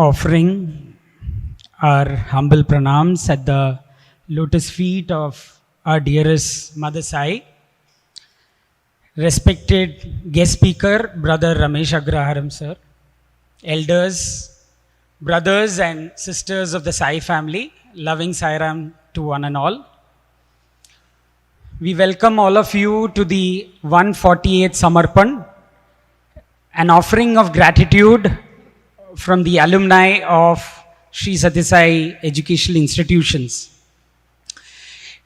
offering our humble pranams at the lotus feet of our dearest Mother Sai. Respected guest speaker, Brother Ramesh Agraharam sir, elders, brothers and sisters of the Sai family, loving Sairam to one and all. We welcome all of you to the 148th Samarpan, an offering of gratitude from the alumni of Sri Sathya Sai Educational Institutions.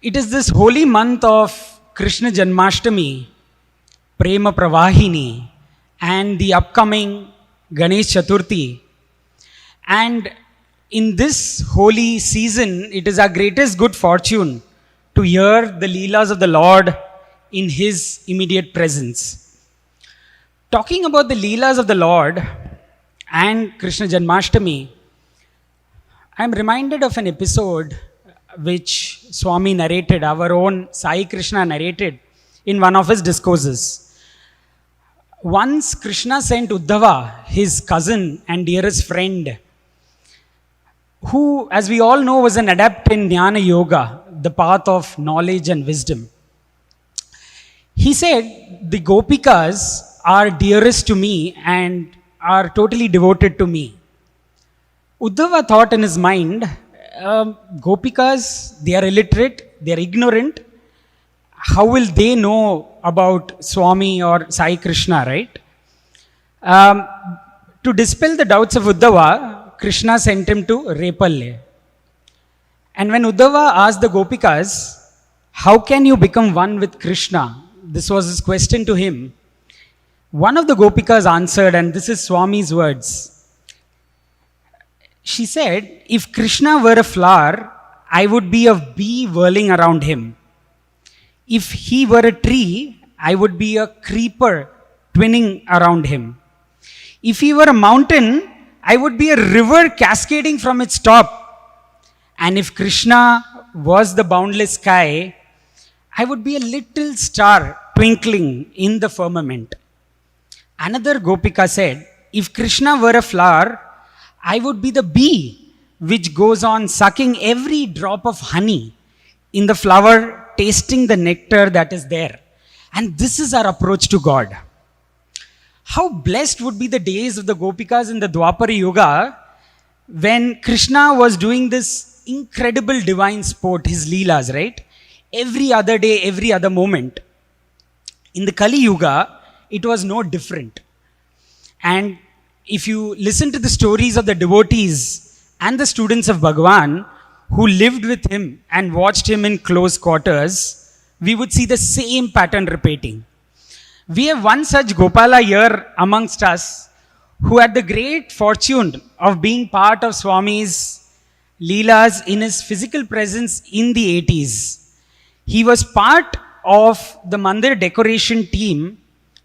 It is this holy month of Krishna Janmashtami, Prema Pravahini, and the upcoming Ganesh Chaturthi. And in this holy season, it is our greatest good fortune to hear the Leelas of the Lord in His immediate presence. Talking about the Leelas of the Lord and Krishna Janmashtami, I am reminded of an episode which Swami narrated, our own Sai Krishna narrated in one of his discourses. Once Krishna sent Uddhava, his cousin and dearest friend, who, as we all know, was an adept in Jnana Yoga, the path of knowledge and wisdom. He said, the Gopikas are dearest to me and are totally devoted to me. Uddhava thought in his mind, Gopikas, they are illiterate, they are ignorant. How will they know about Swami or Sai Krishna, right? To dispel the doubts of Uddhava, Krishna sent him to Repalle. And when Uddhava asked the Gopikas, how can you become one with Krishna? This was his question to him. One of the Gopikas answered, and this is Swami's words. She said, if Krishna were a flower, I would be a bee whirling around him. If he were a tree, I would be a creeper twinning around him. If he were a mountain, I would be a river cascading from its top. And if Krishna was the boundless sky, I would be a little star twinkling in the firmament. Another Gopika said, if Krishna were a flower, I would be the bee which goes on sucking every drop of honey in the flower, tasting the nectar that is there. And this is our approach to God. How blessed would be the days of the Gopikas in the Dwapara Yuga when Krishna was doing this incredible divine sport, his Leelas, right? Every other day, every other moment. In the Kali Yuga, it was no different. And if you listen to the stories of the devotees and the students of Bhagavan who lived with him and watched him in close quarters, we would see the same pattern repeating. We have one such Gopala here amongst us who had the great fortune of being part of Swami's Leelas in his physical presence in the 80s. He was part of the Mandir decoration team,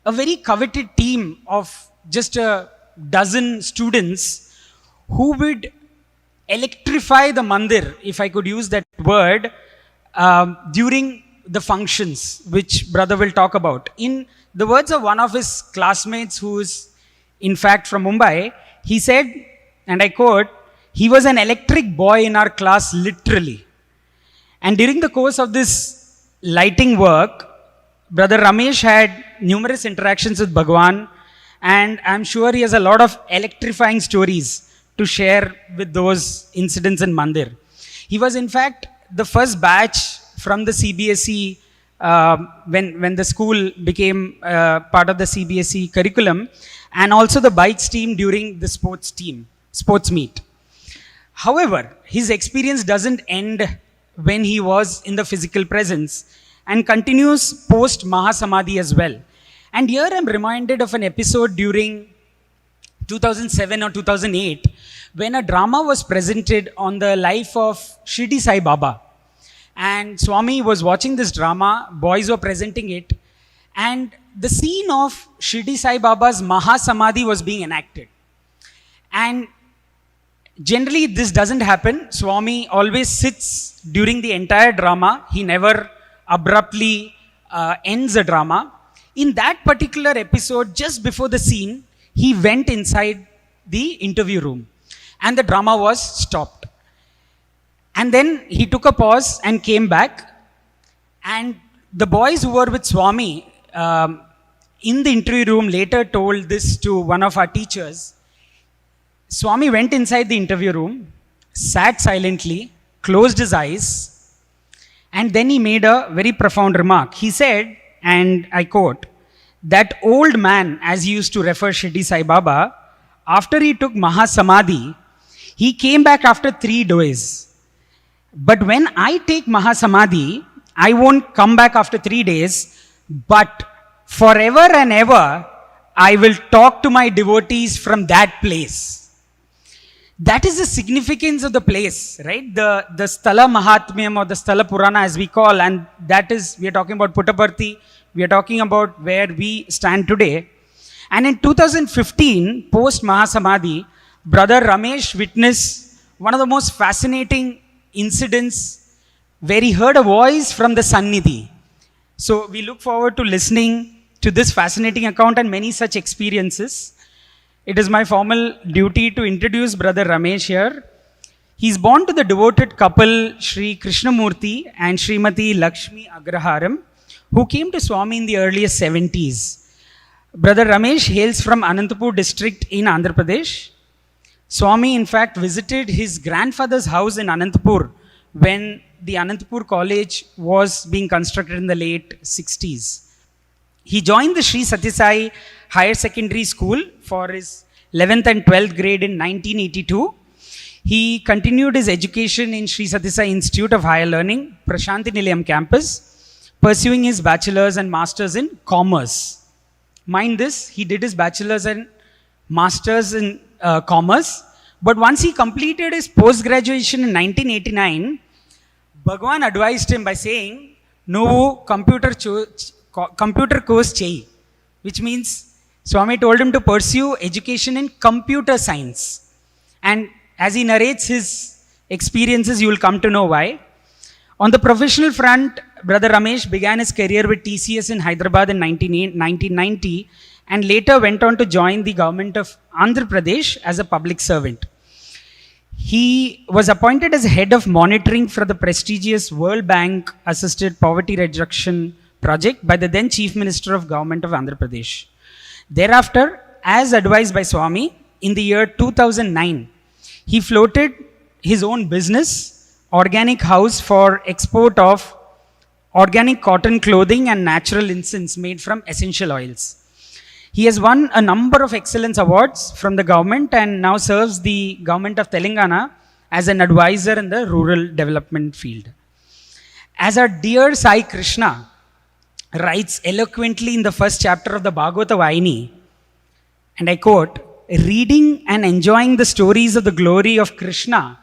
a very coveted team of just a dozen students who would electrify the Mandir, if I could use that word, during the functions, which brother will talk about. In the words of one of his classmates who is in fact from Mumbai, he said, and I quote, he was an electric boy in our class literally. And during the course of this lighting work, Brother Ramesh had numerous interactions with Bhagavan, and I'm sure he has a lot of electrifying stories to share with those incidents in Mandir. He was in fact the first batch from the CBSE when the school became part of the CBSE curriculum, and also the bikes team during the sports meet. However, his experience doesn't end when he was in the physical presence and continues post Mahasamadhi as well. And here I'm reminded of an episode during 2007 or 2008 when a drama was presented on the life of Shirdi Sai Baba. And Swami was watching this drama, boys were presenting it, and the scene of Shirdi Sai Baba's Mahasamadhi was being enacted. And generally this doesn't happen. Swami always sits during the entire drama. He never abruptly ends a drama. In that particular episode, just before the scene, he went inside the interview room. and the drama was stopped. And then he took a pause and came back, and the boys who were with Swami in the interview room later told this to one of our teachers. Swami went inside the interview room, sat silently, closed his eyes, and then he made a very profound remark. He said, and I quote, that old man, as he used to refer Shirdi Sai Baba, after he took Mahasamadhi, he came back after 3 days. But when I take Mahasamadhi, I won't come back after 3 days, but forever and ever, I will talk to my devotees from that place. That is the significance of the place, right? The Sthala Mahatmyam or the Sthala Purana as we call, and that is, we are talking about Puttaparthi, we are talking about where we stand today. And in 2015, post Mahasamadhi, Brother Ramesh witnessed one of the most fascinating incidents where he heard a voice from the Sannidhi. So we look forward to listening to this fascinating account and many such experiences. It is my formal duty to introduce Brother Ramesh here. He is born to the devoted couple Sri Krishnamurti and Srimati Lakshmi Agraharam, who came to Swami in the earliest 70s. Brother Ramesh hails from Anantapur district in Andhra Pradesh. Swami, in fact, visited his grandfather's house in Anantapur when the Anantapur College was being constructed in the late 60s. He joined the Sri Sathya Sai Higher Secondary School for his 11th and 12th grade in 1982. He continued his education in Sri Sathya Sai Institute of Higher Learning, Prashanti Nilayam campus, pursuing his bachelor's and master's in commerce. Mind this, he did his bachelor's and master's in commerce, but once he completed his post-graduation in 1989, Bhagwan advised him by saying, "No computer course chahi," which means Swami told him to pursue education in computer science. And as he narrates his experiences, you will come to know why. On the professional front, Brother Ramesh began his career with TCS in Hyderabad in 1990 and later went on to join the government of Andhra Pradesh as a public servant. He was appointed as head of monitoring for the prestigious World Bank assisted poverty reduction project by the then Chief Minister of Government of Andhra Pradesh. Thereafter, as advised by Swami, in the year 2009, he floated his own business, Organic House, for export of organic cotton clothing and natural incense made from essential oils. He has won a number of excellence awards from the government and now serves the government of Telangana as an advisor in the rural development field. As our dear Sai Krishna writes eloquently in the first chapter of the Bhagavata Vahini, and I quote, "Reading and enjoying the stories of the glory of Krishna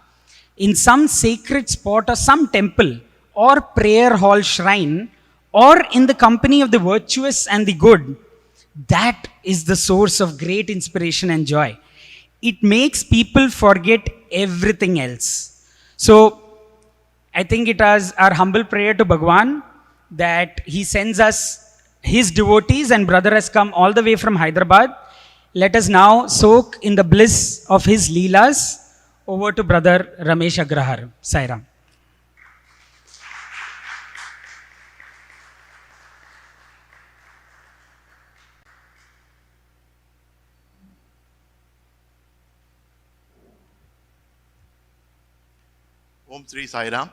in some sacred spot or some temple or prayer hall shrine or in the company of the virtuous and the good, that is the source of great inspiration and joy. It makes people forget everything else." So I think it is our humble prayer to Bhagwan that he sends us his devotees, and brother has come all the way from Hyderabad. Let us now soak in the bliss of his leelas. Over to Brother Ramesh Agraharam. Sairam. Om Sri Sairam.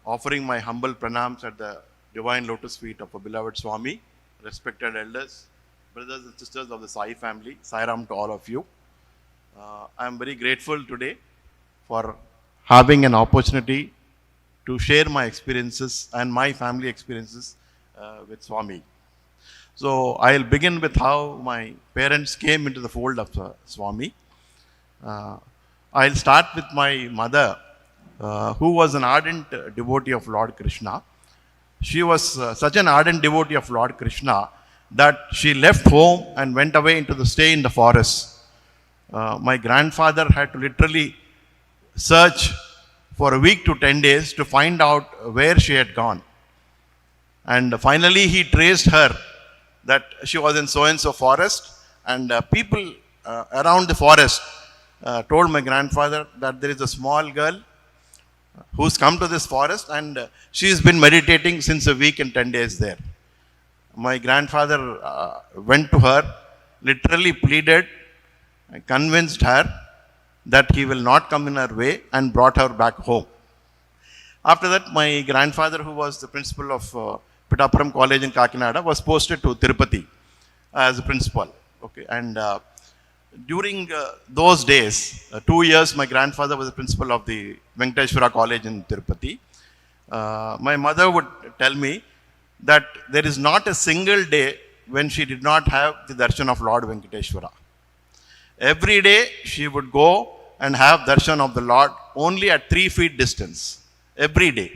Offering my humble pranams at the divine lotus feet of our beloved Swami, respected elders, brothers and sisters of the Sai family. Sairam to all of you. I am very grateful today for having an opportunity to share my experiences and my family experiences with Swami. So I'll begin with how my parents came into the fold of Swami. I'll start with my mother, who was an ardent devotee of Lord Krishna. She was such an ardent devotee of Lord Krishna that she left home and went away into the stay in the forest. My grandfather had to literally search for a week to 10 days to find out where she had gone. And finally he traced her that she was in so-and-so forest, and people around the forest told my grandfather that there is a small girl who's come to this forest and she's been meditating since a week and 10 days there. My grandfather went to her, literally pleaded, convinced her that he will not come in her way and brought her back home. After that, my grandfather, who was the principal of Pittapuram College in Kakinada, was posted to Tirupati as a principal. Okay, and during those days, 2 years, my grandfather was the principal of the Venkateshwara College in Tirupati. My mother would tell me that there is not a single day when she did not have the darshan of Lord Venkateshwara. Every day she would go and have darshan of the Lord only at 3 feet distance. Every day,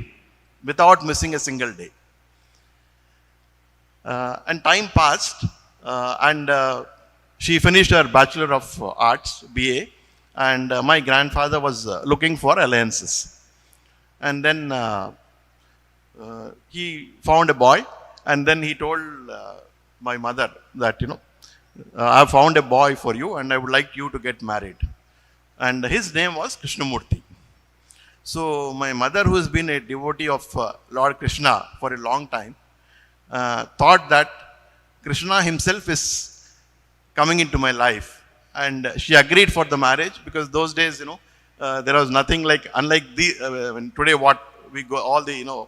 without missing a single day. And time passed, and she finished her Bachelor of Arts, BA, and my grandfather was looking for alliances. And then he found a boy, and then he told my mother that, I have found a boy for you, and I would like you to get married. And his name was Krishnamurti. So my mother, who has been a devotee of Lord Krishna for a long time, thought that Krishna himself is coming into my life, and she agreed for the marriage, because those days, there was nothing like, unlike today what we go, all the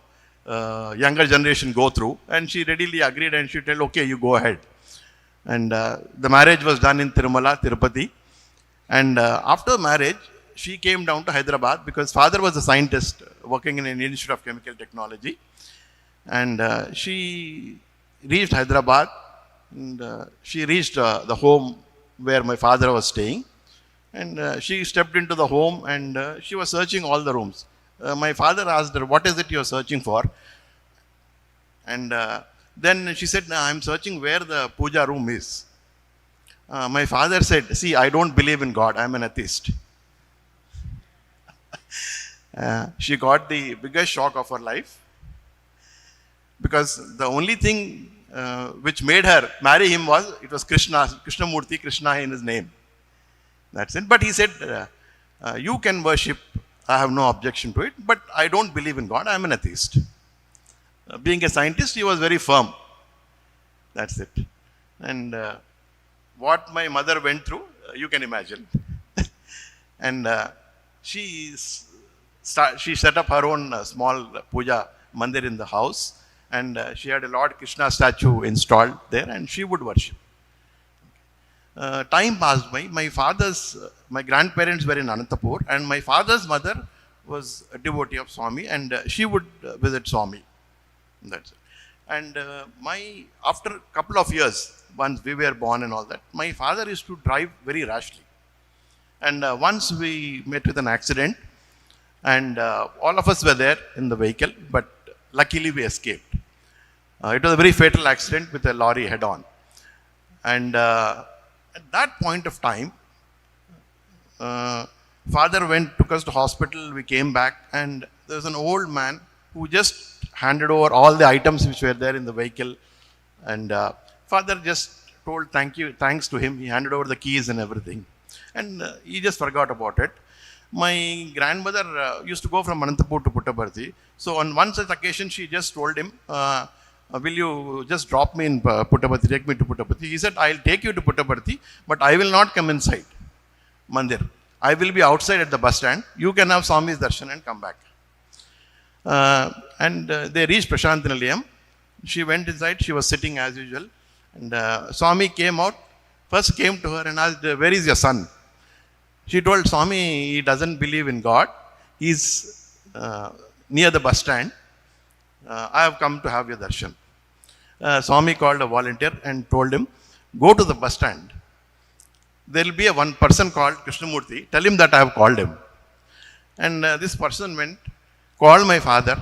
younger generation go through, and she readily agreed, and she told, okay, you go ahead. And the marriage was done in Tirumala, Tirupati, and after marriage, she came down to Hyderabad because father was a scientist working in an Institute of Chemical Technology. And she reached Hyderabad, and she reached the home where my father was staying. And she stepped into the home, and she was searching all the rooms. My father asked her, what is it you are searching for? And then she said, I'm searching where the puja room is. My father said, see, I don't believe in God, I'm an atheist. She got the biggest shock of her life, because the only thing which made her marry him was, it was Krishnamurti, Krishna in his name. That's it. But he said, you can worship, I have no objection to it, but I don't believe in God, I am an atheist. Being a scientist, he was very firm. That's it. And what my mother went through, you can imagine. And she set up her own small puja mandir in the house, and she had a Lord Krishna statue installed there, and she would worship. Time passed by. My grandparents were in Anantapur, and my father's mother was a devotee of Swami, and she would visit Swami. That's it. And after a couple of years, once we were born and all that, my father used to drive very rashly. And once we met with an accident, and all of us were there in the vehicle, but luckily we escaped. It was a very fatal accident with a lorry head-on. And at that point of time, father took us to hospital, we came back, and there was an old man who just handed over all the items which were there in the vehicle. And father just told thanks to him. He handed over the keys and everything. And he just forgot about it. My grandmother used to go from Anantapur to Puttaparthi. So on one such occasion, she just told him, will you just drop me in Puttaparthi, take me to Puttaparthi? He said, I'll take you to Puttaparthi, but I will not come inside Mandir. I will be outside at the bus stand. You can have Swami's darshan and come back. And they reached Prashantinalayam. She went inside. She was sitting as usual. And Swami came out. First came to her and asked, where is your son? She told Swami he doesn't believe in God. He's near the bus stand. I have come to have your darshan. Swami called a volunteer and told him, go to the bus stand. There will be one person called Krishnamurti. Tell him that I have called him. And this person went, called my father.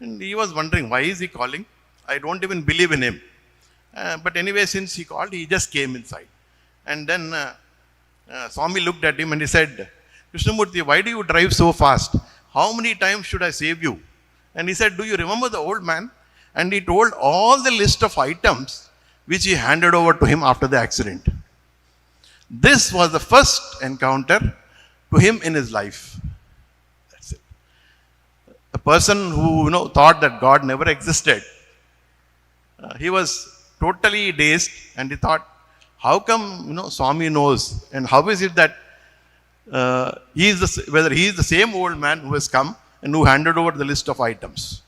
And he was wondering, why is he calling? I don't even believe in him. But anyway, since he called, he just came inside. And then Swami looked at him and he said, Krishnamurti, why do you drive so fast? How many times should I save you? And he said, do you remember the old man? And he told all the list of items which he handed over to him after the accident. This was the first encounter to him in his life. That's it. A person who thought that God never existed, he was totally dazed, and he thought, how come Swami knows, and how is it that whether he is the same old man who has come and who handed over the list of items.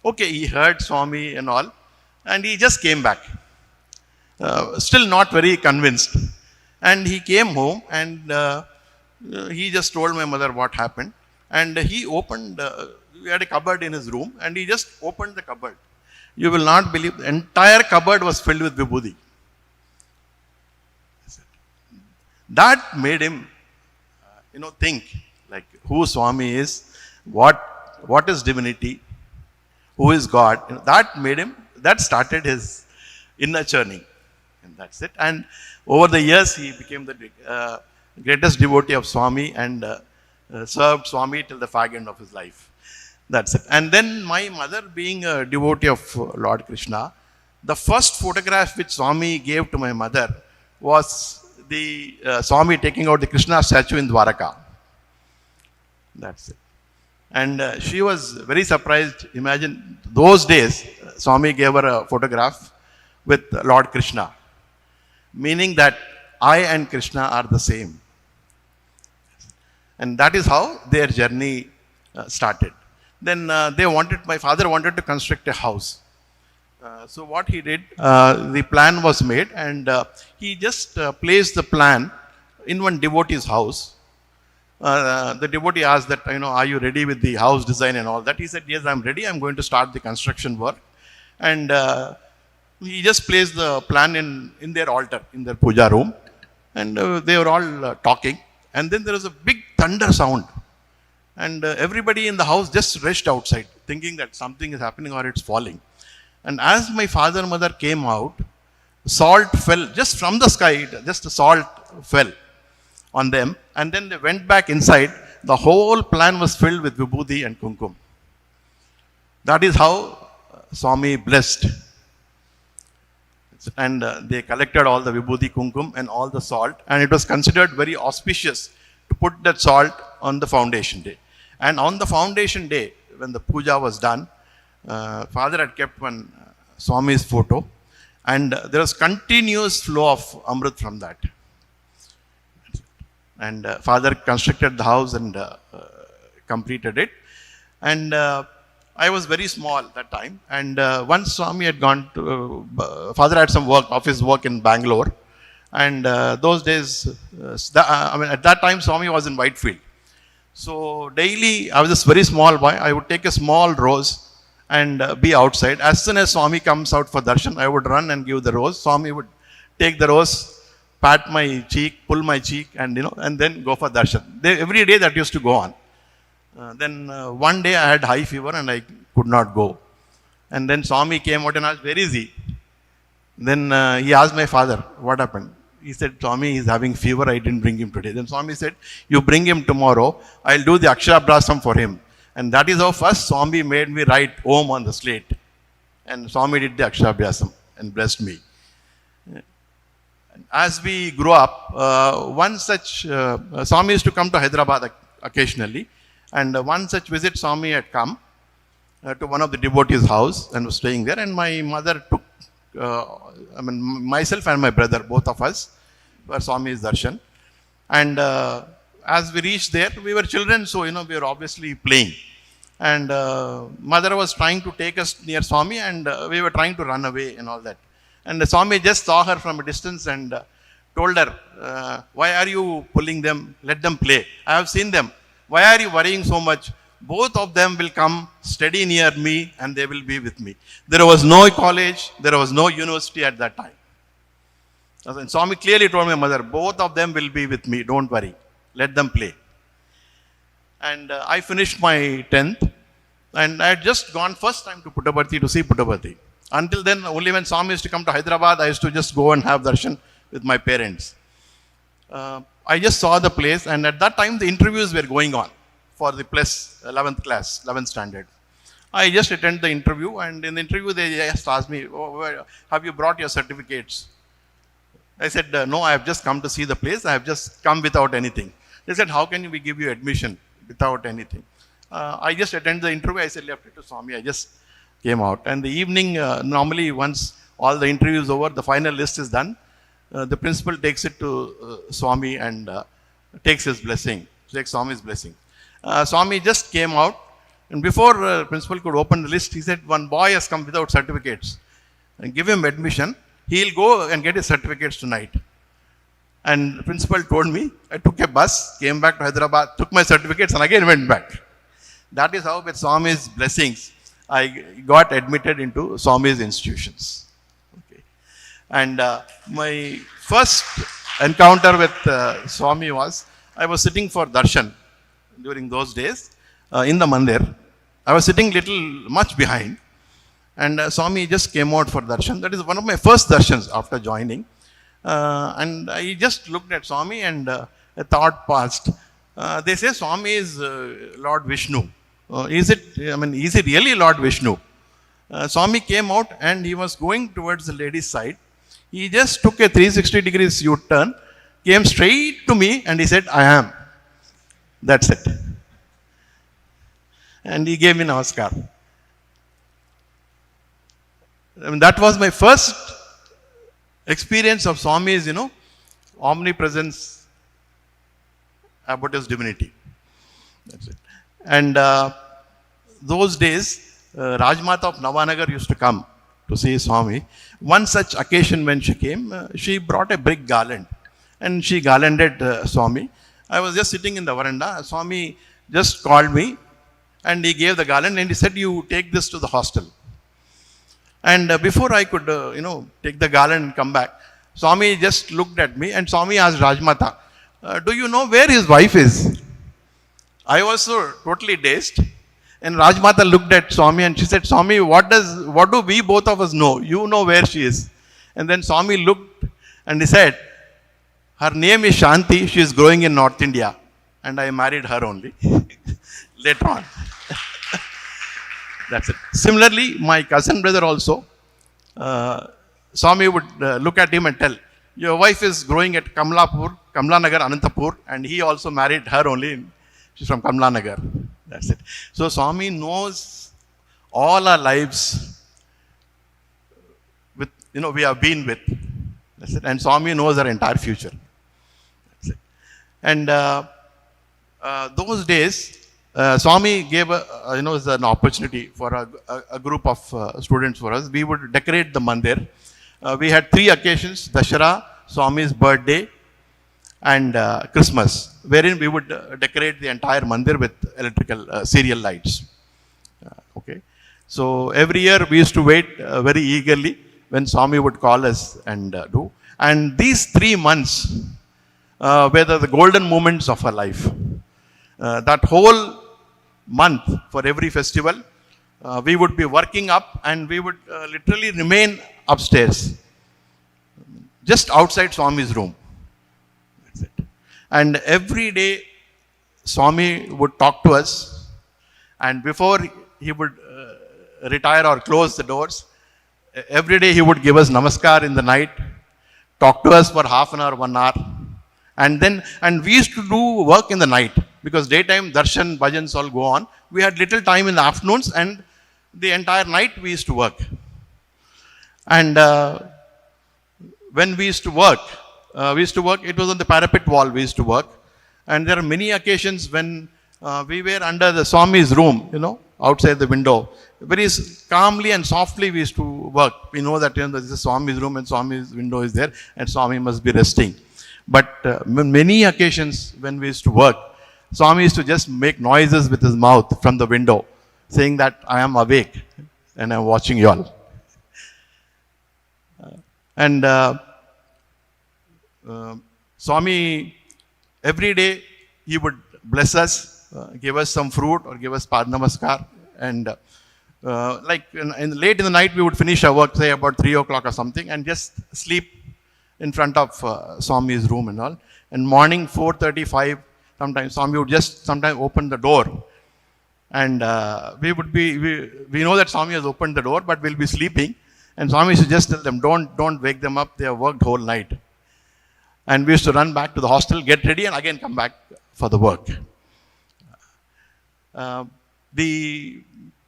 Okay, he heard Swami and all, and he just came back, still not very convinced. And he came home, and he just told my mother what happened. And he opened, we had a cupboard in his room, and he just opened the cupboard. You will not believe, the entire cupboard was filled with vibhuti. That made him, think like who Swami is, what is divinity, who is God. That started his inner journey. And that's it. And over the years, he became the greatest devotee of Swami, and served Swami till the fag end of his life. That's it. And then my mother, being a devotee of Lord Krishna, the first photograph which Swami gave to my mother was the Swami taking out the Krishna statue in Dwaraka. That's it. And she was very surprised. Imagine, those days, Swami gave her a photograph with Lord Krishna, meaning that I and Krishna are the same. And that is how their journey started. Then my father wanted to construct a house. So what he did, the plan was made, and he just placed the plan in one devotee's house. The devotee asked that, are you ready with the house design and all that? He said, yes, I'm ready. I'm going to start the construction work. And he just placed the plan in their altar, in their puja room. And they were all talking. And then there was a big thunder sound. And everybody in the house just rushed outside, thinking that something is happening or it's falling. And as my father and mother came out, salt fell just from the sky, just the salt fell on them. And then they went back inside. The whole plan was filled with vibhuti and kumkum. That is how Swami blessed. And they collected all the vibhuti, kumkum and all the salt. And it was considered very auspicious to put that salt on the foundation day. And on the foundation day, when the puja was done, father had kept one Swami's photo, and there was continuous flow of amrit from that. And father constructed the house and completed it. And I was very small at that time. And once Swami had gone to, father had some office work in Bangalore. And those days, at that time, Swami was in Whitefield. So daily, I was this very small boy. I would take a small rose and be outside. As soon as Swami comes out for darshan, I would run and give the rose. Swami would take the rose, pat my cheek, pull my cheek, and then go for darshan. Every day that used to go on. Then one day I had high fever and I could not go. And then Swami came out and asked, where is he? Then he asked my father, what happened? He said, Swami is having fever, I didn't bring him today. Then Swami said, you bring him tomorrow, I'll do the Aksharabhyasam for him. And that is how first Swami made me write Om on the slate. And Swami did the Aksharabhyasam and blessed me. As we grew up, one such, Swami used to come to Hyderabad occasionally. And one such visit, Swami had come to one of the devotees' house and was staying there. And my mother took, myself and my brother, both of us, for Swami's darshan. And as we reached there, we were children, so we were obviously playing. And mother was trying to take us near Swami, and we were trying to run away and all that. And Swami just saw her from a distance and told her, why are you pulling them? Let them play. I have seen them. Why are you worrying so much? Both of them will come steady near me and they will be with me. There was no college, there was no university at that time. And Swami clearly told my mother, both of them will be with me, don't worry. Let them play. And I finished my 10th, and I had just gone first time to Puttaparthi to see Puttaparthi. Until then, only when Swami used to come to Hyderabad, I used to just go and have darshan with my parents. I just saw the place, and at that time the interviews were going on for the plus 11th class, 11th standard. I just attended the interview, and in the interview they just asked me, have you brought your certificates? I said, no, I have just come to see the place. I have just come without anything. They said, how can we give you admission without anything? I just attended the interview. I said, left it to Swami. I just came out. And the evening, normally once all the interview is over, the final list is done. The principal takes it to Swami and takes his blessing, takes Swami's blessing. Swami just came out, and before principal could open the list, he said, one boy has come without certificates. And give him admission. He'll go and get his certificates tonight. And the principal told me, I took a bus, came back to Hyderabad, took my certificates, and again went back. That is how with Swami's blessings, I got admitted into Swami's institutions. Okay. And my first encounter with Swami was, I was sitting for darshan during those days in the Mandir. I was sitting much behind. And Swami just came out for darshan. That is one of my first darshans after joining. And I just looked at Swami and a thought passed. They say Swami is Lord Vishnu. Is he really Lord Vishnu? Swami came out and he was going towards the lady's side. He just took a 360 degrees U-turn, came straight to me and he said, I am. That's it. And he gave me namaskar. That was my first experience of Swami's, omnipresence about his divinity. That's it. And those days, Rajmata of Navanagar used to come to see Swami. One such occasion when she came, she brought a big garland and she garlanded Swami. I was just sitting in the veranda. Swami just called me and he gave the garland and he said, you take this to the hostel. And before I could, take the garland and come back, Swami just looked at me and Swami asked Rajmata, do you know where his wife is? I was so totally dazed. And Rajmata looked at Swami and she said, Swami, what do we both of us know? You know where she is. And then Swami looked and he said, her name is Shanti. She is growing in North India. And I married her only later on. That's it. Similarly, my cousin brother also, Swami would look at him and tell, your wife is growing at Kamlanagar, Anantapur, and he also married her only. She's from Kamlanagar. That's it. So Swami knows all our lives with, we have been with. That's it. And Swami knows our entire future. That's it. And those days, Swami gave an opportunity for a group of students for us. We would decorate the Mandir. We had 3 occasions, Dashara, Swami's birthday, and Christmas, wherein we would decorate the entire Mandir with electrical serial lights. Okay. So every year we used to wait very eagerly when Swami would call us and do. And these 3 months were the golden moments of our life. That whole month for every festival, we would be working up and we would literally remain upstairs, just outside Swami's room. That's it. And every day, Swami would talk to us, and before he would retire or close the doors, every day he would give us namaskar in the night, talk to us for half an hour, 1 hour, and we used to do work in the night. Because daytime, darshan, bhajans all go on. We had little time in the afternoons and the entire night we used to work. And when we used to work, it was on the parapet wall we used to work. And there are many occasions when we were under the Swami's room, outside the window. Very calmly and softly we used to work. We know that this is Swami's room and Swami's window is there and Swami must be resting. But many occasions when we used to work, Swami used to just make noises with his mouth from the window, saying that I am awake and I am watching you all. And Swami, every day, he would bless us, give us some fruit or give us pad namaskar. And late in the night, we would finish our work, say about 3 o'clock or something, and just sleep in front of Swami's room and all. And morning, 4:35, sometimes Swami would just sometimes open the door. And we know that Swami has opened the door, but we'll be sleeping. And Swami used to just tell them, don't wake them up, they have worked whole night. And we used to run back to the hostel, get ready, and again come back for the work.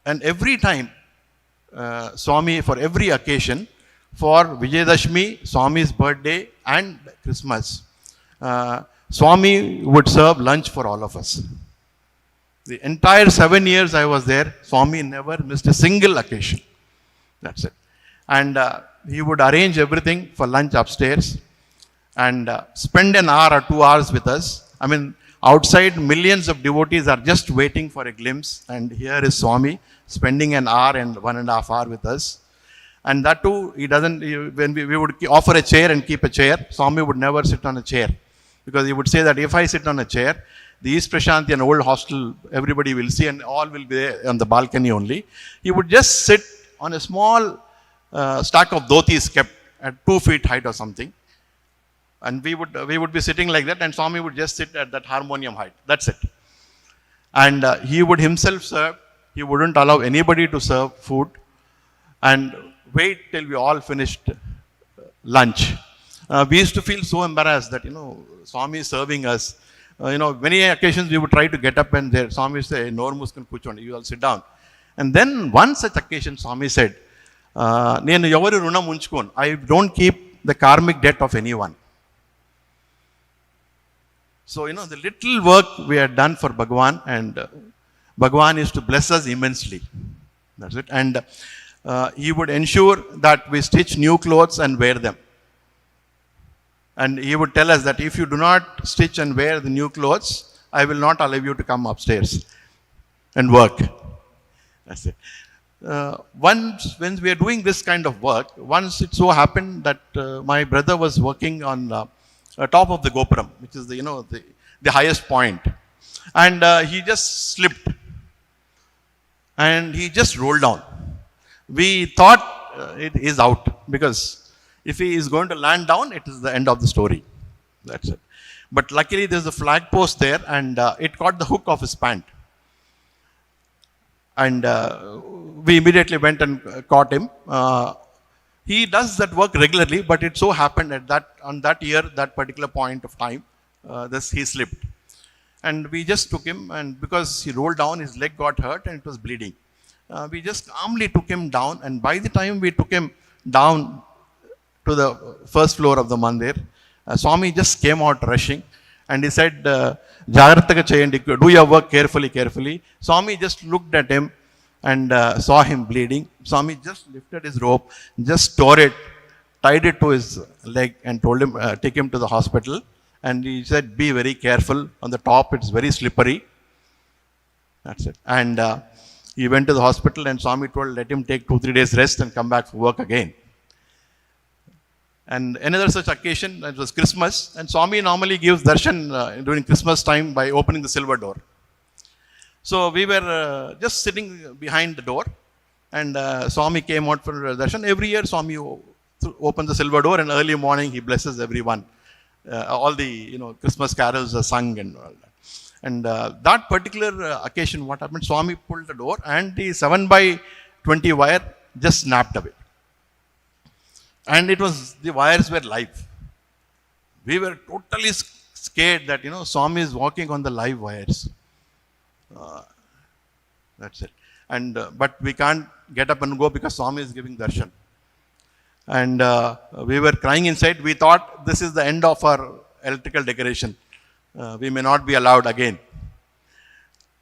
And every time, Swami, for every occasion, for Vijayadashmi, Swami's birthday, and Christmas, Swami would serve lunch for all of us. The entire 7 years I was there, Swami never missed a single occasion. That's it. And he would arrange everything for lunch upstairs and spend an hour or 2 hours with us. I mean, outside millions of devotees are just waiting for a glimpse, and here is Swami spending an hour and 1.5 hours with us. And that too, when we would offer a chair and keep a chair, Swami would never sit on a chair. Because he would say that if I sit on a chair, the East Prashanti, an old hostel, everybody will see, and all will be there on the balcony only. He would just sit on a small stack of dhotis kept at 2 feet height or something. And we would be sitting like that, and Swami would just sit at that harmonium height. That's it. And he would himself serve. He wouldn't allow anybody to serve food. And wait till we all finished lunch. We used to feel so embarrassed that, Swami is serving us. Many occasions we would try to get up, and there Swami would say, "No muskan kuchonde, you all sit down." And then one such occasion, Swami said, "Nenu evaru runam unchukonu. I don't keep the karmic debt of anyone." So, the little work we had done for Bhagavan, and Bhagavan used to bless us immensely. That's it. And he would ensure that we stitch new clothes and wear them. And he would tell us that if you do not stitch and wear the new clothes, I will not allow you to come upstairs and work. That's it. Once, when we are doing this kind of work, once it so happened that my brother was working on top of the Gopuram, which is the highest point. And he just slipped. And he just rolled down. We thought it is out, because if he is going to land down, it is the end of the story. That's it. But luckily there's a flag post there, and it caught the hook of his pant. And we immediately went and caught him. He does that work regularly, but it so happened on that year, that particular point of time, he slipped. And we just took him, and because he rolled down, his leg got hurt and it was bleeding. We just calmly took him down, and by the time we took him down to the first floor of the Mandir, Swami just came out rushing, and he said, "Jagrataga cheyandi, do your work carefully." Swami just looked at him and saw him bleeding. Swami just lifted his rope, just tore it, tied it to his leg, and told him, take him to the hospital. And he said, "Be very careful. On the top, it's very slippery." That's it. And he went to the hospital, and Swami told, let him take 2-3 days rest and come back for work again. And another such occasion, it was Christmas, and Swami normally gives darshan during Christmas time by opening the silver door. So we were just sitting behind the door, and Swami came out for darshan. Every year Swami opens the silver door, and early morning he blesses everyone. All the Christmas carols are sung and all that. And that particular occasion, what happened? Swami pulled the door, and the 7x20 wire just snapped away. And the wires were live. We were totally scared that Swami is walking on the live wires. That's it. And but we can't get up and go because Swami is giving darshan. And we were crying inside. We thought this is the end of our electrical decoration. We may not be allowed again.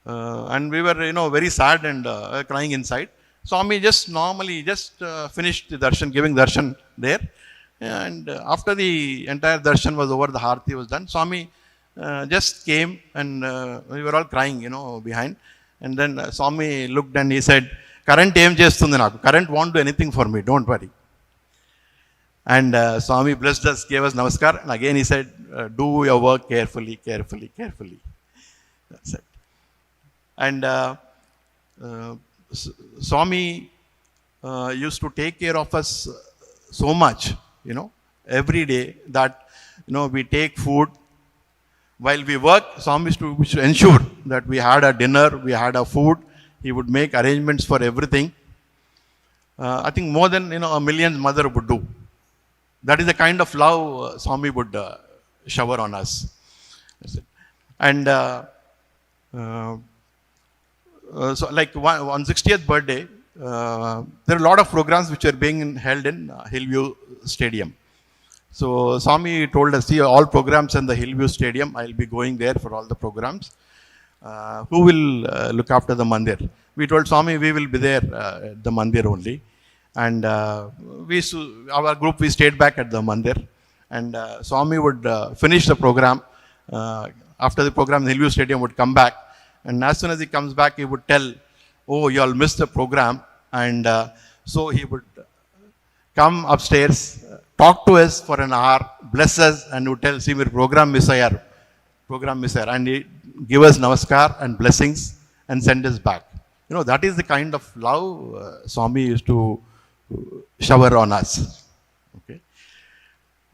And we were, very sad and crying inside. Swami just normally finished the darshan, giving darshan there. And after the entire darshan was over, the Harati was done, Swami just came, and we were all crying, behind. And then Swami looked and he said, "Current aim chestundi naaku. Current won't do anything for me, don't worry." And Swami blessed us, gave us namaskar, and again he said, "Do your work carefully." That's it. And Swami used to take care of us so much, every day, that, we take food. While we work, Swami used to ensure that we had a dinner, we had a food. He would make arrangements for everything. I think more than, a million mother would do. That is the kind of love Swami would shower on us. That's it. And so like on 60th birthday, there are a lot of programs which are being held in Hillview Stadium. So Swami told us, see all programs in the Hillview Stadium, I'll be going there for all the programs. Who will look after the Mandir? We told Swami we will be there at the Mandir only. And our group, we stayed back at the Mandir. And Swami would finish the program. After the program, the Hillview Stadium would come back. And as soon as he comes back, he would tell, oh, you all missed the program. And so he would come upstairs, talk to us for an hour, bless us, and would tell, see, program miss ayar. And he give us namaskar and blessings and send us back. You know, that is the kind of love Swami used to shower on us. Okay.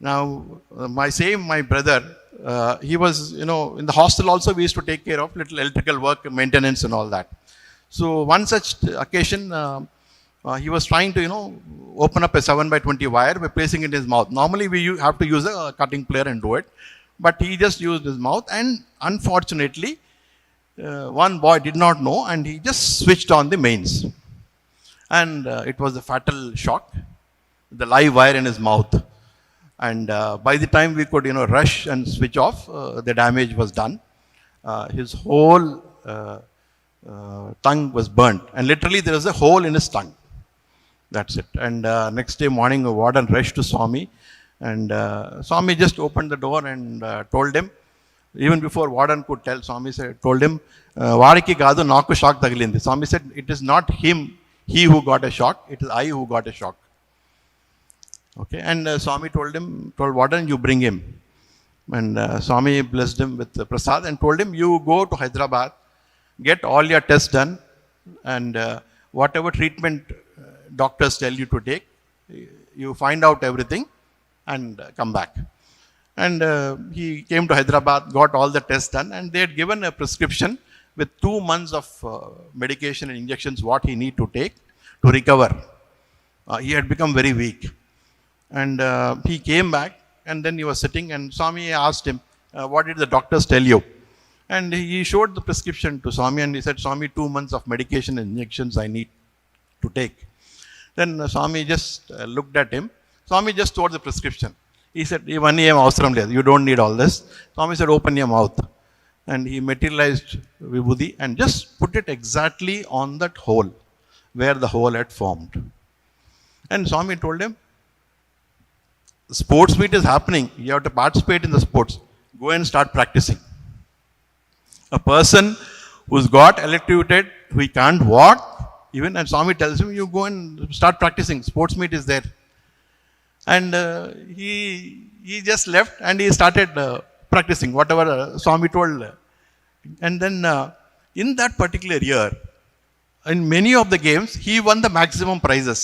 Now, my brother, he was, in the hostel also we used to take care of little electrical work, maintenance and all that. So one such occasion, he was trying to, open up a 7x20 wire by placing it in his mouth. Normally we have to use a cutting plier and do it. But he just used his mouth, and unfortunately, one boy did not know, and he just switched on the mains. And it was a fatal shock, the live wire in his mouth. And by the time we could, rush and switch off, the damage was done. His whole tongue was burnt, and literally there was a hole in his tongue. That's it. And next day morning, a warden rushed to Swami, and Swami just opened the door and told him, even before warden could tell, Swami told him, "Variki gadu naku shock tagilindi." Swami said, "It is not he who got a shock, it is I who got a shock." Okay, and Swami told warden, "You bring him." And Swami blessed him with prasad and told him, "You go to Hyderabad, get all your tests done, and whatever treatment doctors tell you to take, you find out everything and come back." And he came to Hyderabad, got all the tests done, and they had given a prescription with 2 months of medication and injections, what he need to take to recover. He had become very weak. And he came back, and then he was sitting, and Swami asked him, "What did the doctors tell you?" And he showed the prescription to Swami, and he said, "Swami, 2 months of medication and injections I need to take." Then Swami just looked at him. Swami just told the prescription. He said, "You don't need all this." Swami said, "Open your mouth." And he materialized vibhuti and just put it exactly on that hole, where the hole had formed. And Swami told him, "Sports meet is happening. You have to participate in the sports. Go and start practicing." A person who's got electrocuted, who can't walk, even, and Swami tells him, "You go and start practicing. Sports meet is there." And he just left and he started practicing whatever Swami told. And then in that particular year, in many of the games, he won the maximum prizes.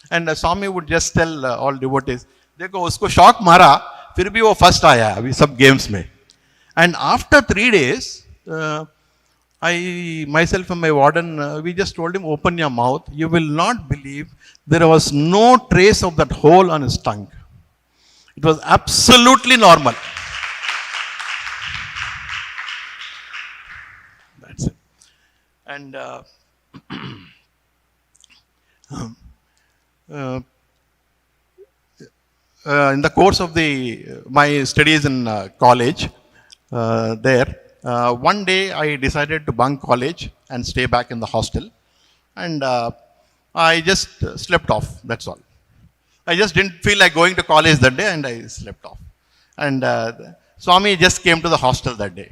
And Swami would just tell all devotees, "Dekho, usko shock mara, fir bhi wo first aaya abhi sab games mein." And after 3 days, I myself and my warden, we just told him, "Open your mouth." You will not believe, there was no trace of that hole on his tongue. It was absolutely normal. That's it. And in the course of my studies in college, one day I decided to bunk college and stay back in the hostel. And I just slept off, that's all. I just didn't feel like going to college that day, and I slept off. And Swami just came to the hostel that day.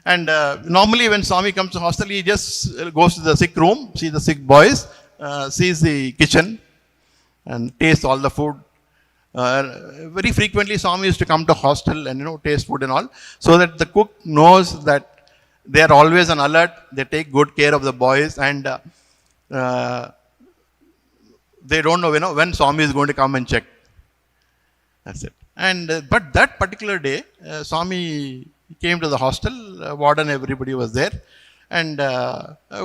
And normally when Swami comes to hostel, he just goes to the sick room, sees the sick boys, sees the kitchen, and tastes all the food. Very frequently Swami used to come to hostel and taste food and all, so that the cook knows that they are always on alert, they take good care of the boys, and they don't know when Swami is going to come and check. That's it. And but that particular day, Swami came to the hostel, warden, everybody was there, and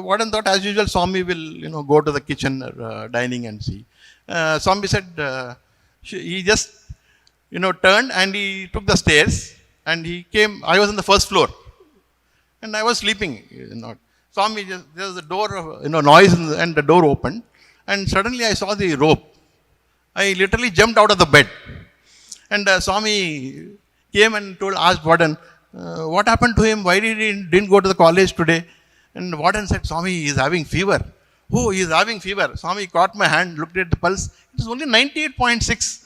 warden thought as usual Swami will go to the kitchen dining and see. Swami said, he just turned and he took the stairs and he came. I was on the first floor and I was sleeping. Swami, there was a door, noise and the door opened and suddenly I saw the rope. I literally jumped out of the bed and Swami came and asked Warden, what happened to him? Why didn't go to the college today? And Warden said, Swami, he is having fever. Oh, he is having fever. Swami caught my hand, looked at the pulse. It is only 98.6.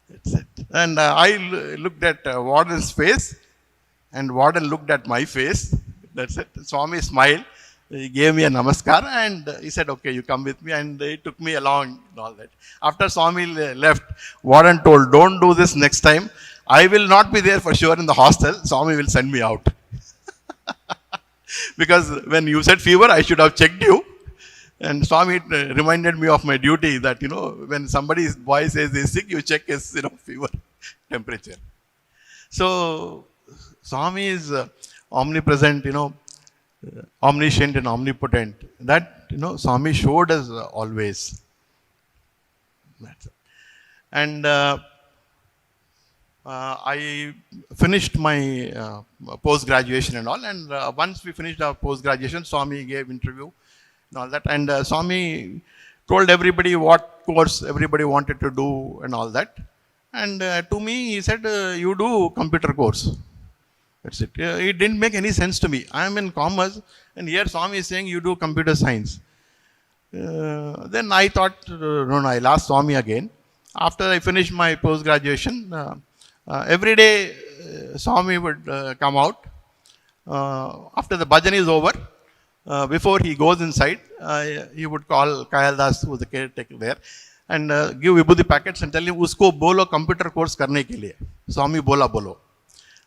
That's it. And I looked at Warden's face and Warden looked at my face. That's it. Swami smiled. He gave me a namaskar and he said, okay, you come with me. And he took me along and all that. After Swami left, Warden told, don't do this next time. I will not be there for sure in the hostel. Swami will send me out. Because when you said fever, I should have checked you. And Swami reminded me of my duty that, when somebody's boy says he's sick, you check his, fever temperature. So, Swami is omnipresent, omniscient and omnipotent. That, Swami showed us always. That's it. And I finished my post-graduation and all. And once we finished our post-graduation, Swami gave interview and all that. And Swami told everybody what course everybody wanted to do and all that. And to me, he said, you do computer course. That's it. It didn't make any sense to me. I am in commerce and here Swami is saying you do computer science. Then I thought, no, I'll ask Swami again. After I finished my post-graduation, every day Swami would come out. After the bhajan is over, before he goes inside, he would call Kailash, who was the caretaker there, and give vibhuti packets and tell him, usko bolo computer course karne ke liye. Swami bola bolo.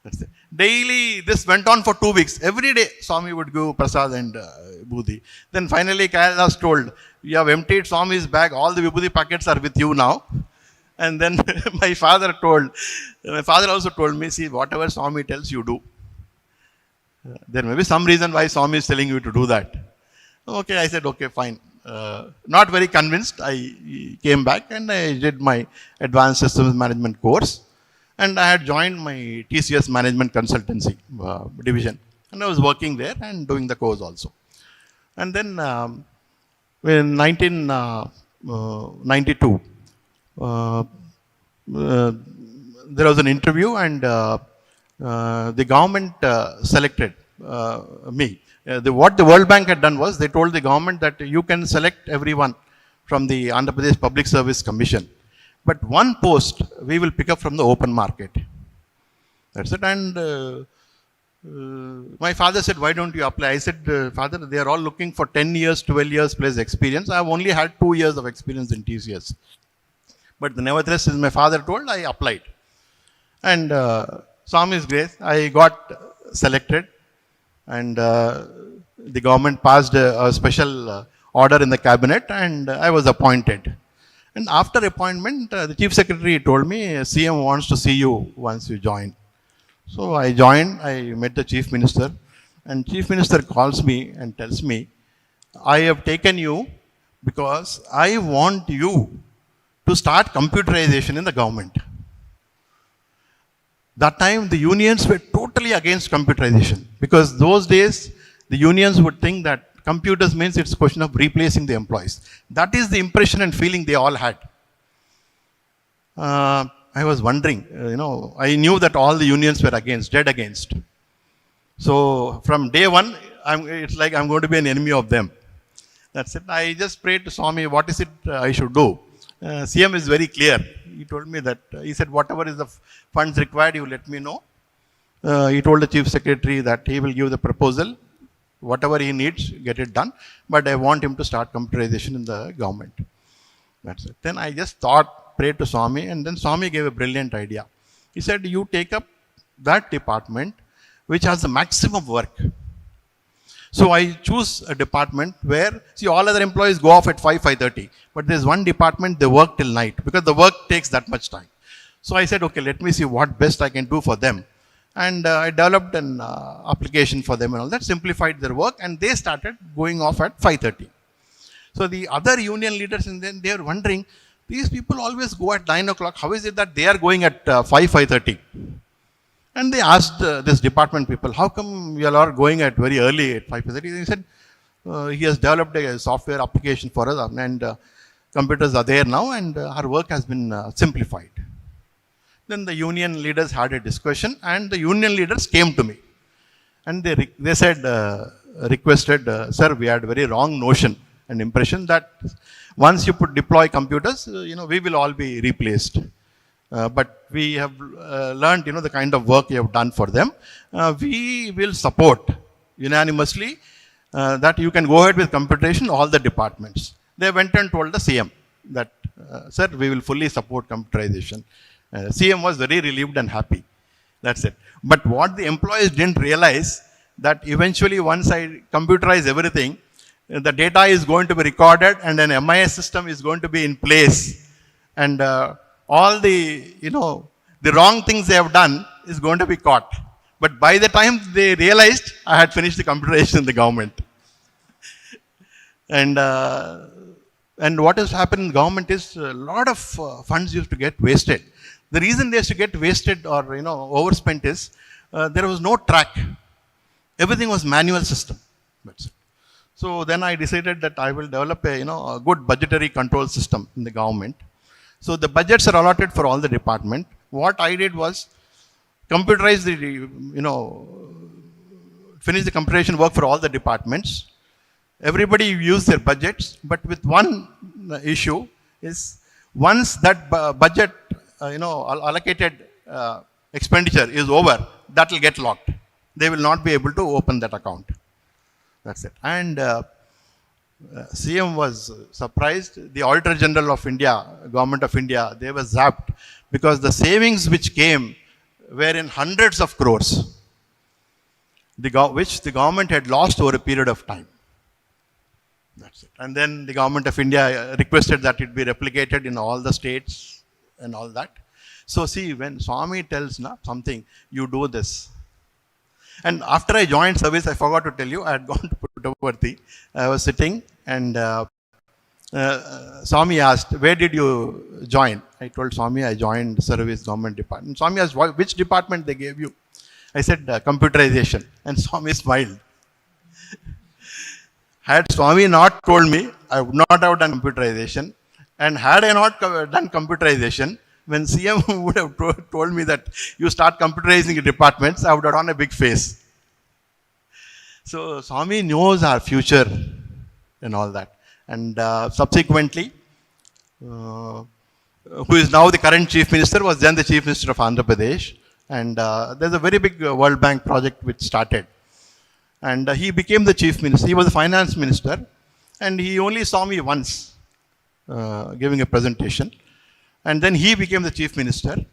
That's it. Daily, this went on for 2 weeks. Every day, Swami would give prasad and vibhuti. Then finally, Kailash told, you have emptied Swami's bag, all the vibhuti packets are with you now. And then my father also told me, see, whatever Swami tells you do. There may be some reason why Swami is telling you to do that. Okay, I said, okay, fine. Not very convinced. I came back and I did my advanced systems management course. And I had joined my TCS management consultancy division. And I was working there and doing the course also. And then in 1992, there was an interview and the government selected me. What the World Bank had done was they told the government that you can select everyone from the Andhra Pradesh Public Service Commission. But one post we will pick up from the open market. That's it. And my father said, why don't you apply? I said, Father, they are all looking for 10 years, 12 years plus experience. I have only had 2 years of experience in TCS. But nevertheless, as my father told, I applied. And Swami's grace, I got selected. And the government passed a special order in the cabinet and I was appointed. And after appointment, the chief secretary told me, CM wants to see you once you join. So I joined, I met the chief minister, and chief minister calls me and tells me, I have taken you because I want you to start computerization in the government. That time the unions were totally against computerization because those days the unions would think that computers means it's a question of replacing the employees. That is the impression and feeling they all had. I was wondering, I knew that all the unions were dead against. So from day one, it's like I'm going to be an enemy of them. That's it. I just prayed to Swami, what is it I should do? CM is very clear. He told me that, he said, whatever is the funds required, you let me know. He told the chief secretary that he will give the proposal. Whatever he needs, get it done. But I want him to start computerization in the government. That's it. Then I just prayed to Swami, and then Swami gave a brilliant idea. He said, you take up that department which has the maximum work. So I choose a department where, see, all other employees go off at 5:30. But there's one department, they work till night because the work takes that much time. So I said, okay, let me see what best I can do for them. And I developed an application for them and all that, simplified their work, and they started going off at 5:30. So the other union leaders, and then they were wondering, these people always go at 9 o'clock. How is it that they are going at 5:30? And they asked this department people, how come you all are going at very early at 5:30? They said, he has developed a software application for us and computers are there now and our work has been simplified. Then the union leaders had a discussion and the union leaders came to me. And they said, requested, sir, we had a very wrong notion and impression that once you deploy computers, we will all be replaced. But we have learned, the kind of work you have done for them. We will support unanimously that you can go ahead with computation, all the departments. They went and told the CM that, sir, we will fully support computerization. CM was very relieved and happy. That's it. But what the employees didn't realize that eventually once I computerize everything, the data is going to be recorded and an MIS system is going to be in place. And all the, the wrong things they have done is going to be caught. But by the time they realized, I had finished the computerization in the government. And what has happened in government is a lot of funds used to get wasted. The reason they used to get wasted or overspent is there was no track. Everything was manual system. That's it. So then I decided that I will develop a good budgetary control system in the government. So the budgets are allotted for all the department. What I did was computerize the finish the computation work for all the departments. Everybody used their budgets, but with one issue is once that budget allocated expenditure is over, that will get locked. They will not be able to open that account. That's it. And CM was surprised. The Auditor General of India, Government of India, they were zapped because the savings which came were in hundreds of crores, which the government had lost over a period of time. That's it. And then the Government of India requested that it be replicated in all the states and all that. So see, when Swami tells something, you do this. And after I joined service, I forgot to tell you, I had gone to Puttaparthi. I was sitting and Swami asked, where did you join? I told Swami, I joined service government department. Swami asked, which department they gave you? I said, computerization. And Swami smiled. Had Swami not told me, I would not have done computerization. And had I not done computerization, when CM would have told me that you start computerizing departments, I would have done a big face. So Swami knows our future and all that. And subsequently, who is now the current Chief Minister, was then the Chief Minister of Andhra Pradesh. And there's a very big World Bank project which started. And he became the Chief Minister. He was the Finance Minister. And he only saw me once giving a presentation. And then he became the Chief Minister,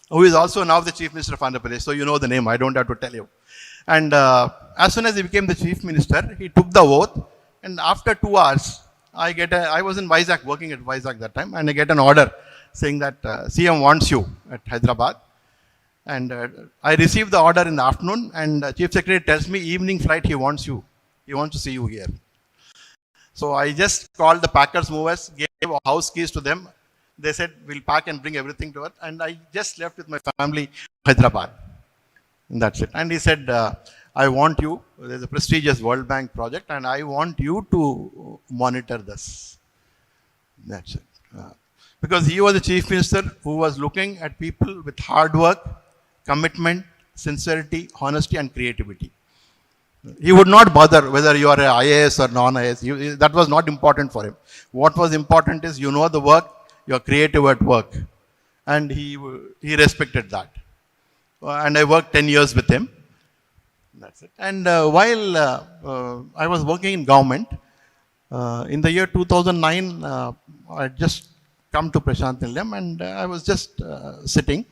who is also now the Chief Minister of Andhra Pradesh. So you know the name, I don't have to tell you. And as soon as he became the Chief Minister, he took the oath. And after 2 hours, I was in Vizag, working at Vizag that time, and I get an order saying that CM wants you at Hyderabad. And I received the order in the afternoon, and Chief Secretary tells me, evening flight, he wants you. He wants to see you here. So I just called the packers, movers, gave house keys to them. They said, we'll pack and bring everything to us. And I just left with my family, Hyderabad. And that's it. And he said, I want you, there's a prestigious World Bank project, and I want you to monitor this. That's it. Because he was the Chief Minister who was looking at people with hard work, commitment, sincerity, honesty, and creativity. He would not bother whether you are an IAS or non-IAS. That was not important for him. What was important is you know the work, you are creative at work. And he respected that. And I worked 10 years with him. That's it. And while I was working in government, in the year 2009, I just come to Prashant Nilayam and I was just sitting.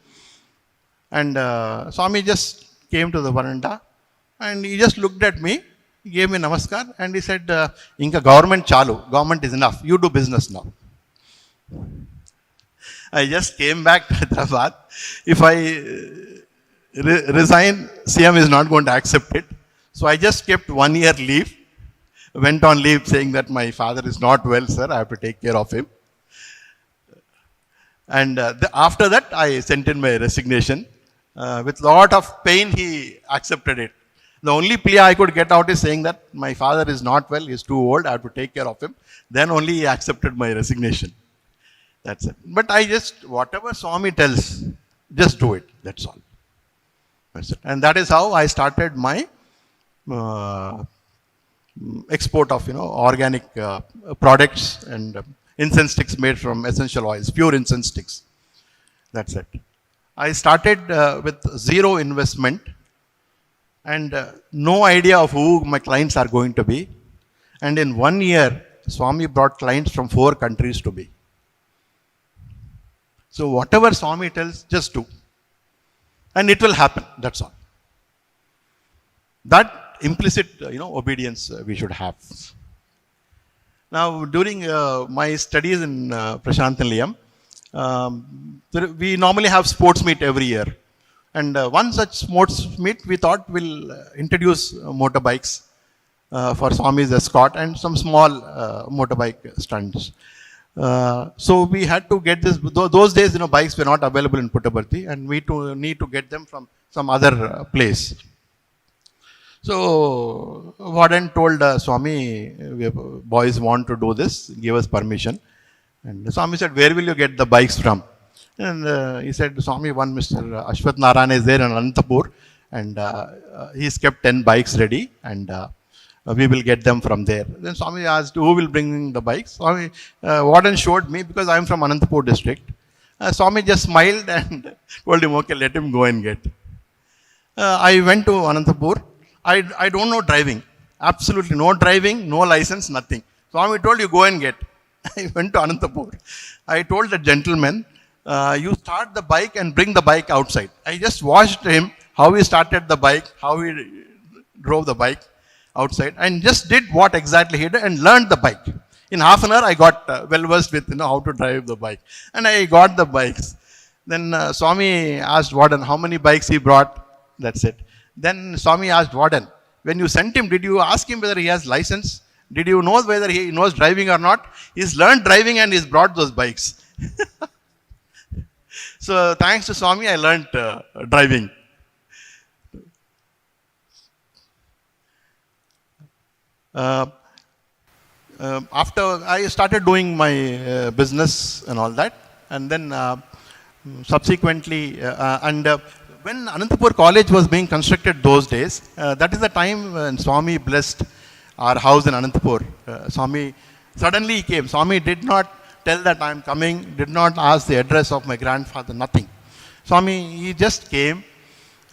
And Swami just came to the veranda and he just looked at me, he gave me namaskar and he said, Inka government chalu, government is enough, you do business now. I just came back to Hyderabad. If I resign, CM is not going to accept it. So I just kept 1 year leave, went on leave saying that my father is not well, sir, I have to take care of him. And after that, I sent in my resignation. With lot of pain, he accepted it. The only plea I could get out is saying that my father is not well, he's too old, I have to take care of him. Then only he accepted my resignation. That's it. But I just, whatever Swami tells, just do it. That's all. That's it. And that is how I started my export of organic products and incense sticks made from essential oils, pure incense sticks. That's it. I started with zero investment and no idea of who my clients are going to be. And in 1 year, Swami brought clients from 4 countries to me. So whatever Swami tells, just do. And it will happen. That's all. That implicit, obedience we should have. Now, during my studies in Prashanthalayam, we normally have sports meet every year. And one such sports meet, we thought we'll introduce motorbikes for Swami's escort and some small motorbike stunts. So we had to get this. Those days, bikes were not available in Puttaparthi, and we need to get them from some other place. So Warden told Swami, boys want to do this, give us permission. And Swami said, where will you get the bikes from? And he said, Swami, one Mr. Ashwath Narayana is there in Anantapur, and he's kept 10 bikes ready, and we will get them from there. Then Swami asked, who will bring the bikes? Swami, Warden showed me because I am from Anantapur district. Swami just smiled and told him, okay, let him go and get. I went to Anantapur. I don't know driving. Absolutely no driving, no license, nothing. Swami told you go and get. I went to Anantapur. I told the gentleman, you start the bike and bring the bike outside. I just watched him, how he started the bike, how he drove the bike outside, and just did what exactly he did and learned the bike. In half an hour, I got well versed with how to drive the bike. And I got the bikes. Then Swami asked Warden how many bikes he brought. That's it. Then Swami asked Warden, when you sent him, did you ask him whether he has license? Did you know whether he knows driving or not? He's learned driving and he's brought those bikes. So thanks to Swami, I learned driving. After I started doing my business and all that, and then subsequently, when Anantapur College was being constructed those days, that is the time when Swami blessed our house in Anantapur. Swami suddenly came. Swami did not tell that I am coming, did not ask the address of my grandfather, nothing. Swami, he just came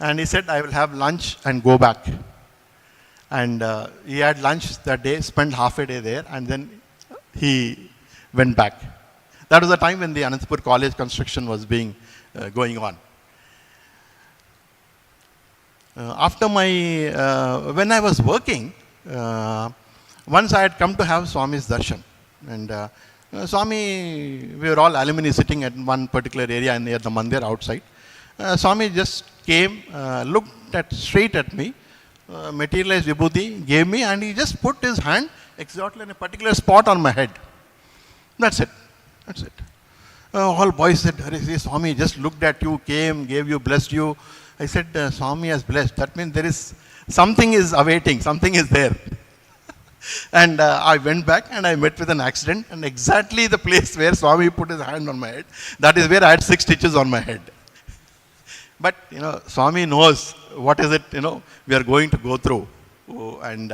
and he said, I will have lunch and go back. And he had lunch that day, spent half a day there, and then he went back. That was the time when the Anantapur College construction was being going on. After when I was working, once I had come to have Swami's darshan. And Swami, we were all alumni sitting at one particular area near the Mandir outside. Swami just came, looked straight at me, materialized vibhuti, gave me, and he just put his hand exactly in a particular spot on my head. That's it. That's it. All boys said, Swami just looked at you, came, gave you, blessed you. I said, Swami has blessed. That means there is something is awaiting, something is there. And I went back and I met with an accident, and exactly the place where Swami put his hand on my head, that is where I had 6 stitches on my head. But, Swami knows what is it, we are going to go through. And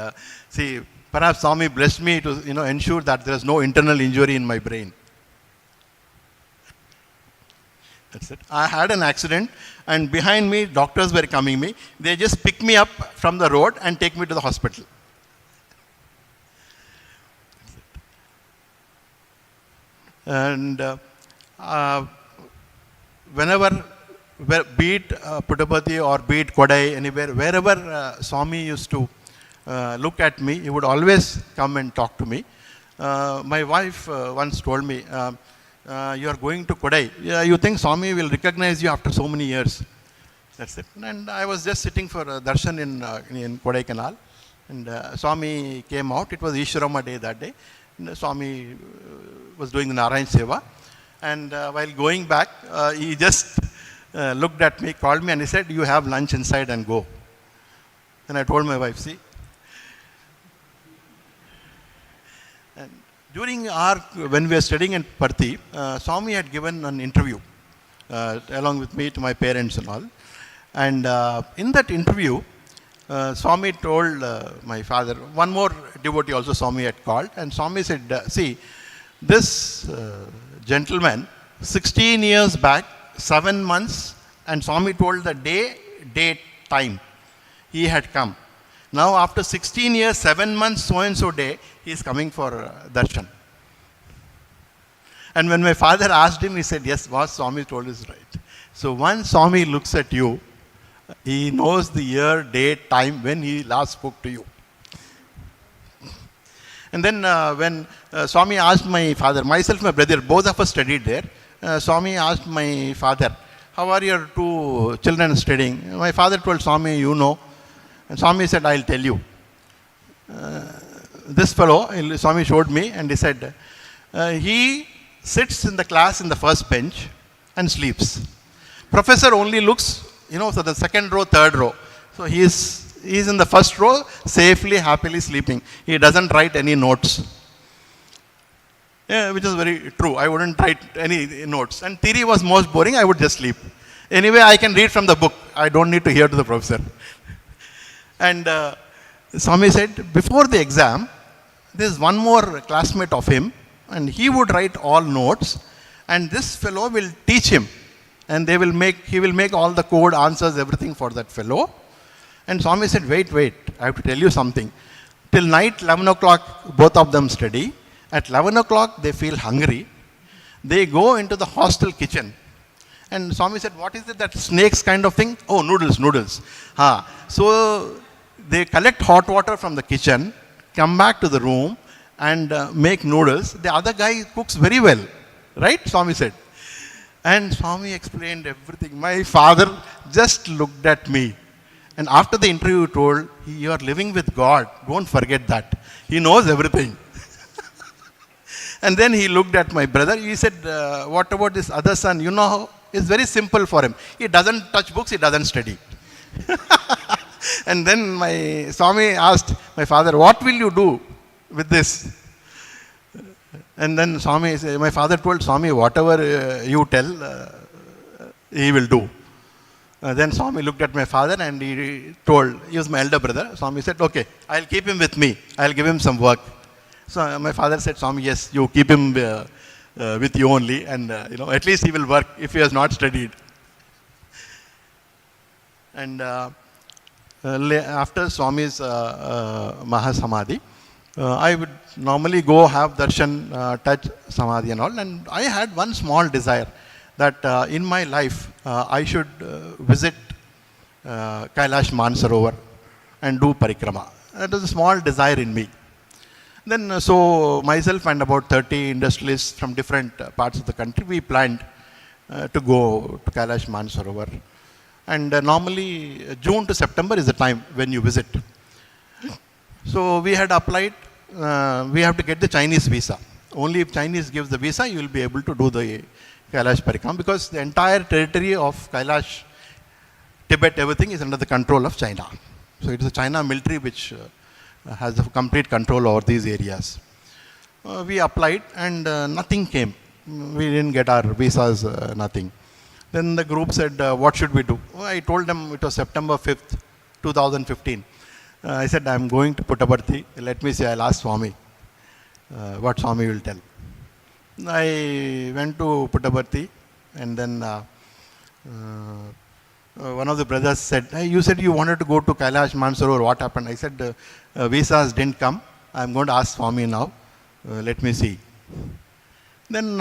see, perhaps Swami blessed me to, ensure that there is no internal injury in my brain. That's it. I had an accident, and behind me, doctors were coming me. They just pick me up from the road and take me to the hospital. And whenever, be it Puttaparthi or be it Kodai, anywhere, wherever Swami used to look at me, he would always come and talk to me. My wife once told me, you are going to Kodai. You think Swami will recognize you after so many years? That's it. And I was just sitting for darshan in Kodai Canal, and Swami came out. It was Ishwarama day that day. And Swami was doing the Narayan Seva. And while going back, he just looked at me, called me, and he said, "You have lunch inside and go." And I told my wife, see. And during when we were studying in Parthi, Swami had given an interview along with me to my parents and all. And in that interview, Swami told my father, one more devotee also Swami had called, and Swami said, see, this gentleman, 16 years back, 7 months, and Swami told the day, date, time, he had come. Now after 16 years, 7 months, so and so day, he is coming for darshan. And when my father asked him, he said, yes, what Swami told is right. So once Swami looks at you, he knows the year, date, time when he last spoke to you. And then when Swami asked my father, myself, my brother, both of us studied there. Swami asked my father, how are your two children studying? My father told Swami, you know. And Swami said, I'll tell you. This fellow, Swami showed me, and he said, he sits in the class in the first bench and sleeps. Professor only looks, so the second row, third row. So he is in the first row, safely, happily sleeping. He doesn't write any notes. Yeah, which is very true. I wouldn't write any notes. And theory was most boring. I would just sleep. Anyway, I can read from the book. I don't need to hear to the professor. And Swami said, before the exam, there's one more classmate of him, and he would write all notes, and this fellow will teach him. And he will make all the code, answers, everything for that fellow. And Swami said, wait, I have to tell you something. Till night, 11 o'clock, both of them study. At 11 o'clock, they feel hungry. They go into the hostel kitchen. And Swami said, what is it, that snakes kind of thing? Oh, noodles. So they collect hot water from the kitchen, come back to the room, and make noodles. The other guy cooks very well. Right? Swami said. And Swami explained everything. My father just looked at me. And after the interview, he told, you are living with God. Don't forget that. He knows everything. And then he looked at my brother. He said, what about this other son? It's very simple for him. He doesn't touch books. He doesn't study. And then my Swami asked my father, what will you do with this? And then my father told Swami, whatever you tell, he will do. Then Swami looked at my father and he was my elder brother. Swami said, okay, I'll keep him with me. I'll give him some work. So my father said, Swami, yes, you keep him with you only, and at least he will work if he has not studied. And after Swami's Mahasamadhi, I would normally go have darshan, touch samadhi and all. And I had one small desire that in my life I should visit Kailash Manasarovar and do parikrama. That was a small desire in me. Then so myself and about 30 industrialists from different parts of the country, we planned to go to Kailash Manasarovar. And normally June to September is the time when you visit. So we had applied, we have to get the Chinese visa. Only if Chinese gives the visa, you will be able to do the Kailash Parikram, because the entire territory of Kailash, Tibet, everything is under the control of China. So it is the China military which has the complete control over these areas. We applied and nothing came. We didn't get our visas, nothing. Then the group said, what should we do? I told them it was September 5th, 2015. I said, I'm going to Puttaparthi. Let me see, I'll ask Swami what Swami will tell. I went to Puttaparthi, and then one of the brothers said, hey, you said you wanted to go to Kailash Manasarovar. What happened? I said, visas didn't come. I'm going to ask Swami now. Let me see. Then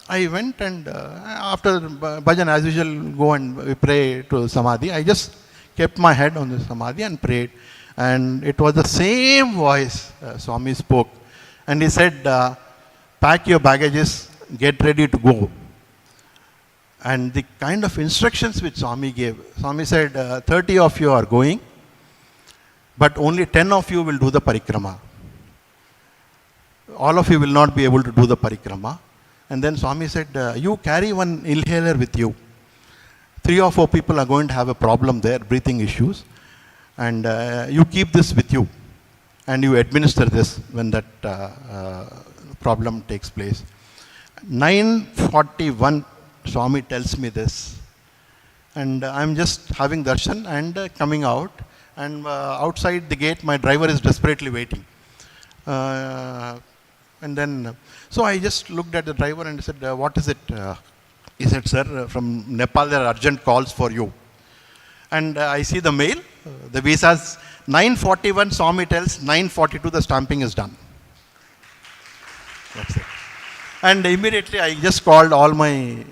I went, and after bhajan, as usual, go and we pray to Samadhi. I just kept my head on the Samadhi and prayed. And it was the same voice Swami spoke. And he said, pack your baggages, get ready to go. And the kind of instructions which Swami gave, Swami said, 30 of you are going, but only 10 of you will do the parikrama. All of you will not be able to do the parikrama. And then Swami said, you carry one inhaler with you. 3 or 4 people are going to have a problem there, breathing issues. And you keep this with you. And you administer this when that problem takes place. 9:41, Swami tells me this. And I'm just having darshan and coming out. And outside the gate, my driver is desperately waiting. And then, so I just looked at the driver and said, what is it? He said, sir, from Nepal there are urgent calls for you. And I see the mail, the visas, 9:41, Swami tells, 9:42 the stamping is done. That's it. And immediately I just called all my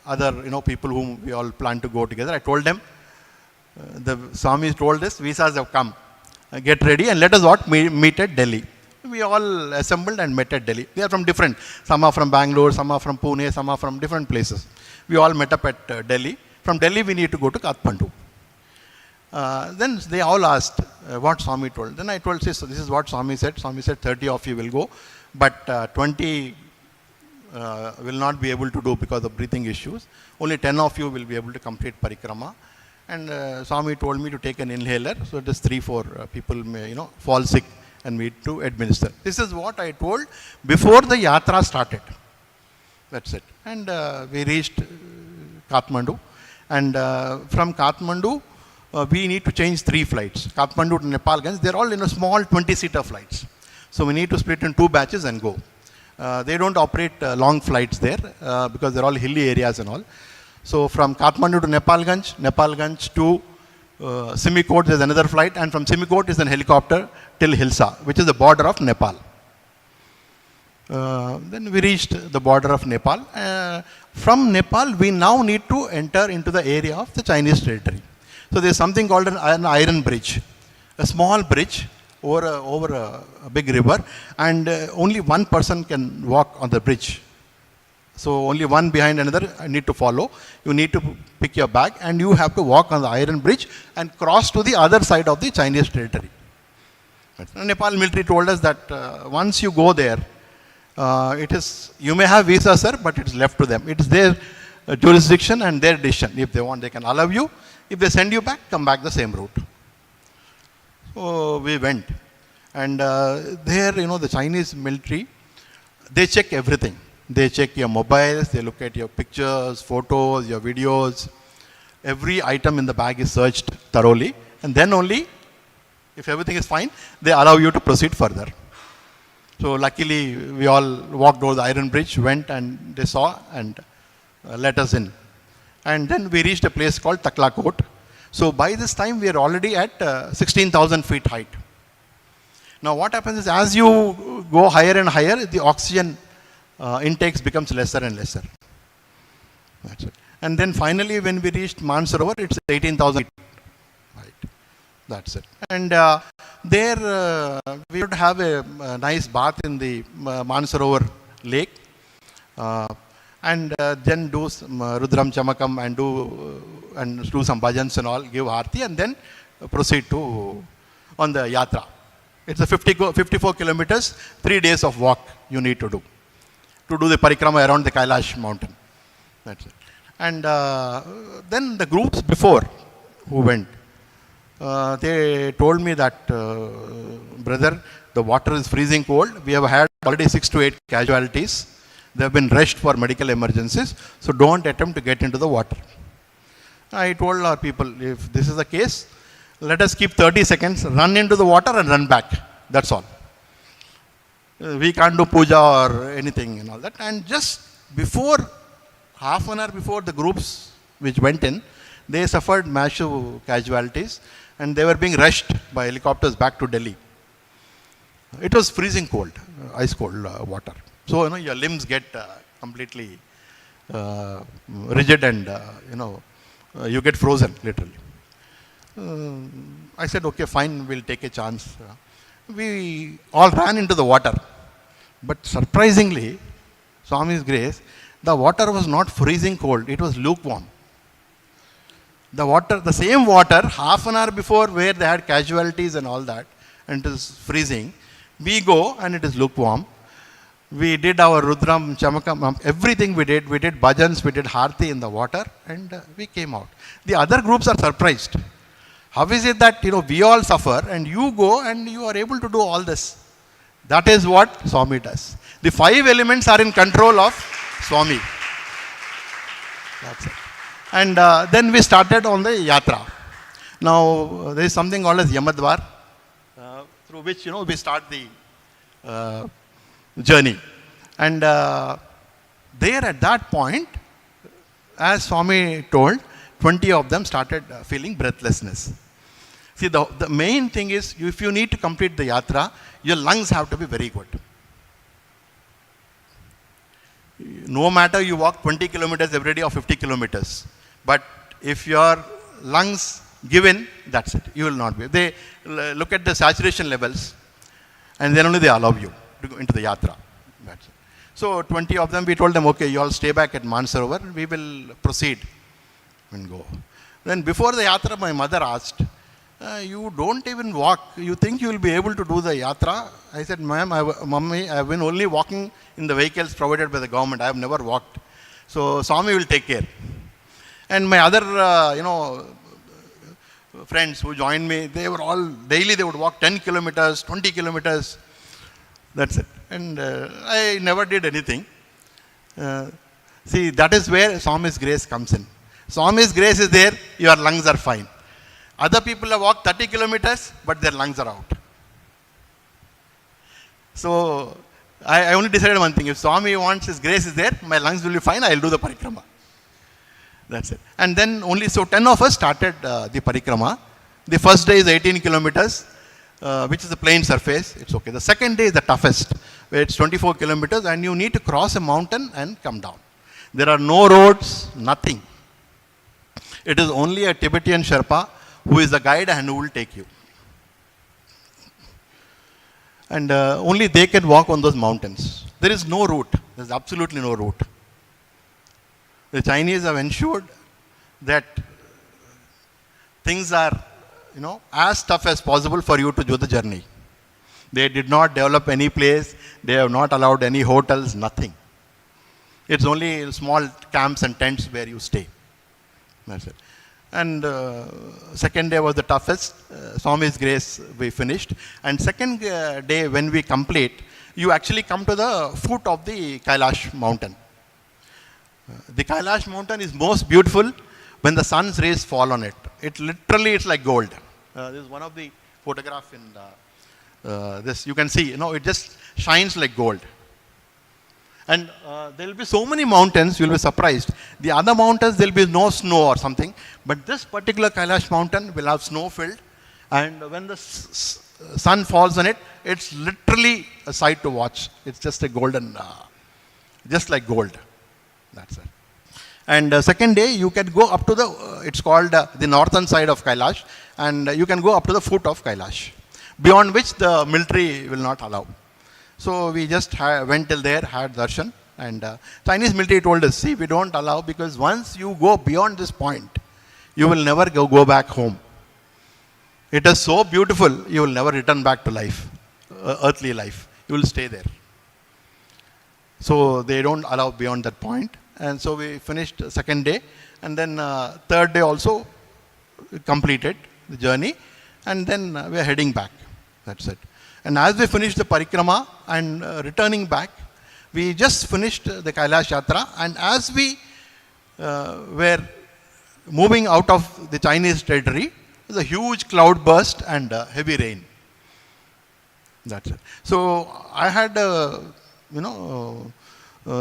other people whom we all plan to go together. I told them, the Swami told us, visas have come. Get ready and let us meet at Delhi. We all assembled and met at Delhi. They are from different. Some are from Bangalore, some are from Pune, some are from different places. We all met up at Delhi. From Delhi we need to go to Kathmandu. Then they all asked what Swami told. Then I told, this is what Swami said. Swami said 30 of you will go, but 20 will not be able to do because of breathing issues. Only 10 of you will be able to complete parikrama. And Swami told me to take an inhaler, so it is 3-4 people may fall sick and need to administer. This is what I told before the yatra started. That's it. And we reached Kathmandu. And from Kathmandu, we need to change 3 flights. Kathmandu to Nepalganj, they're all small 20-seater flights. So we need to split in 2 batches and go. They don't operate long flights there because they're all hilly areas and all. So from Kathmandu to Nepalganj to Simikot, there's another flight, and from Simikot is a helicopter till Hilsa, which is the border of Nepal. Then we reached the border of Nepal. From Nepal, we now need to enter into the area of the Chinese territory. So there's something called an iron bridge, a small bridge over a big river, and only one person can walk on the bridge. So only one behind another need to follow. You need to pick your bag and you have to walk on the iron bridge and cross to the other side of the Chinese territory. Nepal military told us that once you go there, you may have visa, sir, but it's left to them. It's their jurisdiction and their decision. If they want, they can allow you. If they send you back, come back the same route. So we went. And there, the Chinese military, they check everything. They check your mobiles, they look at your pictures, photos, your videos. Every item in the bag is searched thoroughly. And then only, if everything is fine, they allow you to proceed further. So luckily, we all walked over the iron bridge, went and they saw and let us in. And then we reached a place called Taklakot. So by this time, we are already at 16,000 feet height. Now what happens is, as you go higher and higher, the oxygen intakes becomes lesser and lesser. That's it. And then finally, when we reached Manasarovar, it's 18,000 feet height. That's it. And there we would have a nice bath in the Manasarovar lake, and then do some Rudram Chamakam and do some bhajans and all, give aarti, and then proceed on the yatra. It's a 54 kilometers, 3 days of walk you need to do the parikrama around the Kailash mountain. That's it. And then the groups before who went, they told me that, brother, the water is freezing cold. We have had already 6 to 8 casualties. They have been rushed for medical emergencies. So don't attempt to get into the water. I told our people, if this is the case, let us keep 30 seconds, run into the water and run back. That's all. We can't do puja or anything and all that. And just before, half an hour before the groups which went in, they suffered massive casualties and they were being rushed by helicopters back to Delhi. It was freezing cold, ice cold water. So, your limbs get completely rigid and, you get frozen literally. I said, okay, fine, we'll take a chance. We all ran into the water. But surprisingly, Swami's grace, the water was not freezing cold, it was lukewarm. The same water, half an hour before where they had casualties and all that, and it is freezing, we go and it is lukewarm. We did our Rudram, Chamakam, everything we did. We did bhajans, we did Harti in the water, and we came out. The other groups are surprised. How is it that, we all suffer and you go and you are able to do all this? That is what Swami does. The 5 elements are in control of Swami. That's it. And then we started on the yatra. Now, there is something called as Yamadvar, through which, we start the journey. And there at that point, as Swami told, 20 of them started feeling breathlessness. See, the main thing is, if you need to complete the yatra, your lungs have to be very good. No matter you walk 20 kilometers every day or 50 kilometers, but if your lungs give in, that's it. You will not be. They look at the saturation levels, and then only they allow you to go into the yatra. That's it. So 20 of them, we told them, okay, you all stay back at Manasarovar, we will proceed and go. Then before the yatra, my mother asked, you don't even walk, you think you will be able to do the yatra? I said, ma'am, Mummy, I have been only walking in the vehicles provided by the government, I have never walked. So Swami will take care. And my other, friends who joined me, they were all, daily they would walk 10 kilometers, 20 kilometers. That's it. And I never did anything. See, that is where Swami's grace comes in. Swami's grace is there, your lungs are fine. Other people have walked 30 kilometers, but their lungs are out. So, I only decided one thing. If Swami wants his grace is there, my lungs will be fine, I will do the parikrama. That's it. And then only, so 10 of us started the parikrama. The first day is 18 kilometers, which is a plain surface. It's okay. The second day is the toughest, where it's 24 kilometers and you need to cross a mountain and come down. There are no roads, nothing. It is only a Tibetan Sherpa who is the guide and who will take you. And only they can walk on those mountains. There is no route. There is absolutely no route. The Chinese have ensured that things are, as tough as possible for you to do the journey. They did not develop any place. They have not allowed any hotels, nothing. It's only small camps and tents where you stay. That's it. And second day was the toughest. Swami's grace, we finished. And second day, when we complete, you actually come to the foot of the Kailash mountain. The Kailash mountain is most beautiful when the sun's rays fall on it. It literally, it's like gold. This is one of the photographs in this. You can see, it just shines like gold. And there will be so many mountains, you will be surprised. The other mountains, there will be no snow or something. But this particular Kailash mountain will have snow filled. And when the sun falls on it, it's literally a sight to watch. It's just a golden, just like gold. That's it. And second day, you can go up to the, it's called the northern side of Kailash. And you can go up to the foot of Kailash, beyond which the military will not allow. So we just went till there, had darshan, and Chinese military told us, see, we don't allow, because once you go beyond this point, you will never go back home. It is so beautiful, you will never return back to life, earthly life. You will stay there. So they don't allow beyond that point. And so we finished second day, and then third day also completed the journey, and then we are heading back. That's it. And as we finished the parikrama and returning back, we just finished the Kailash Yatra. And as we were moving out of the Chinese territory, there was a huge cloud burst and heavy rain. That's it. So I had a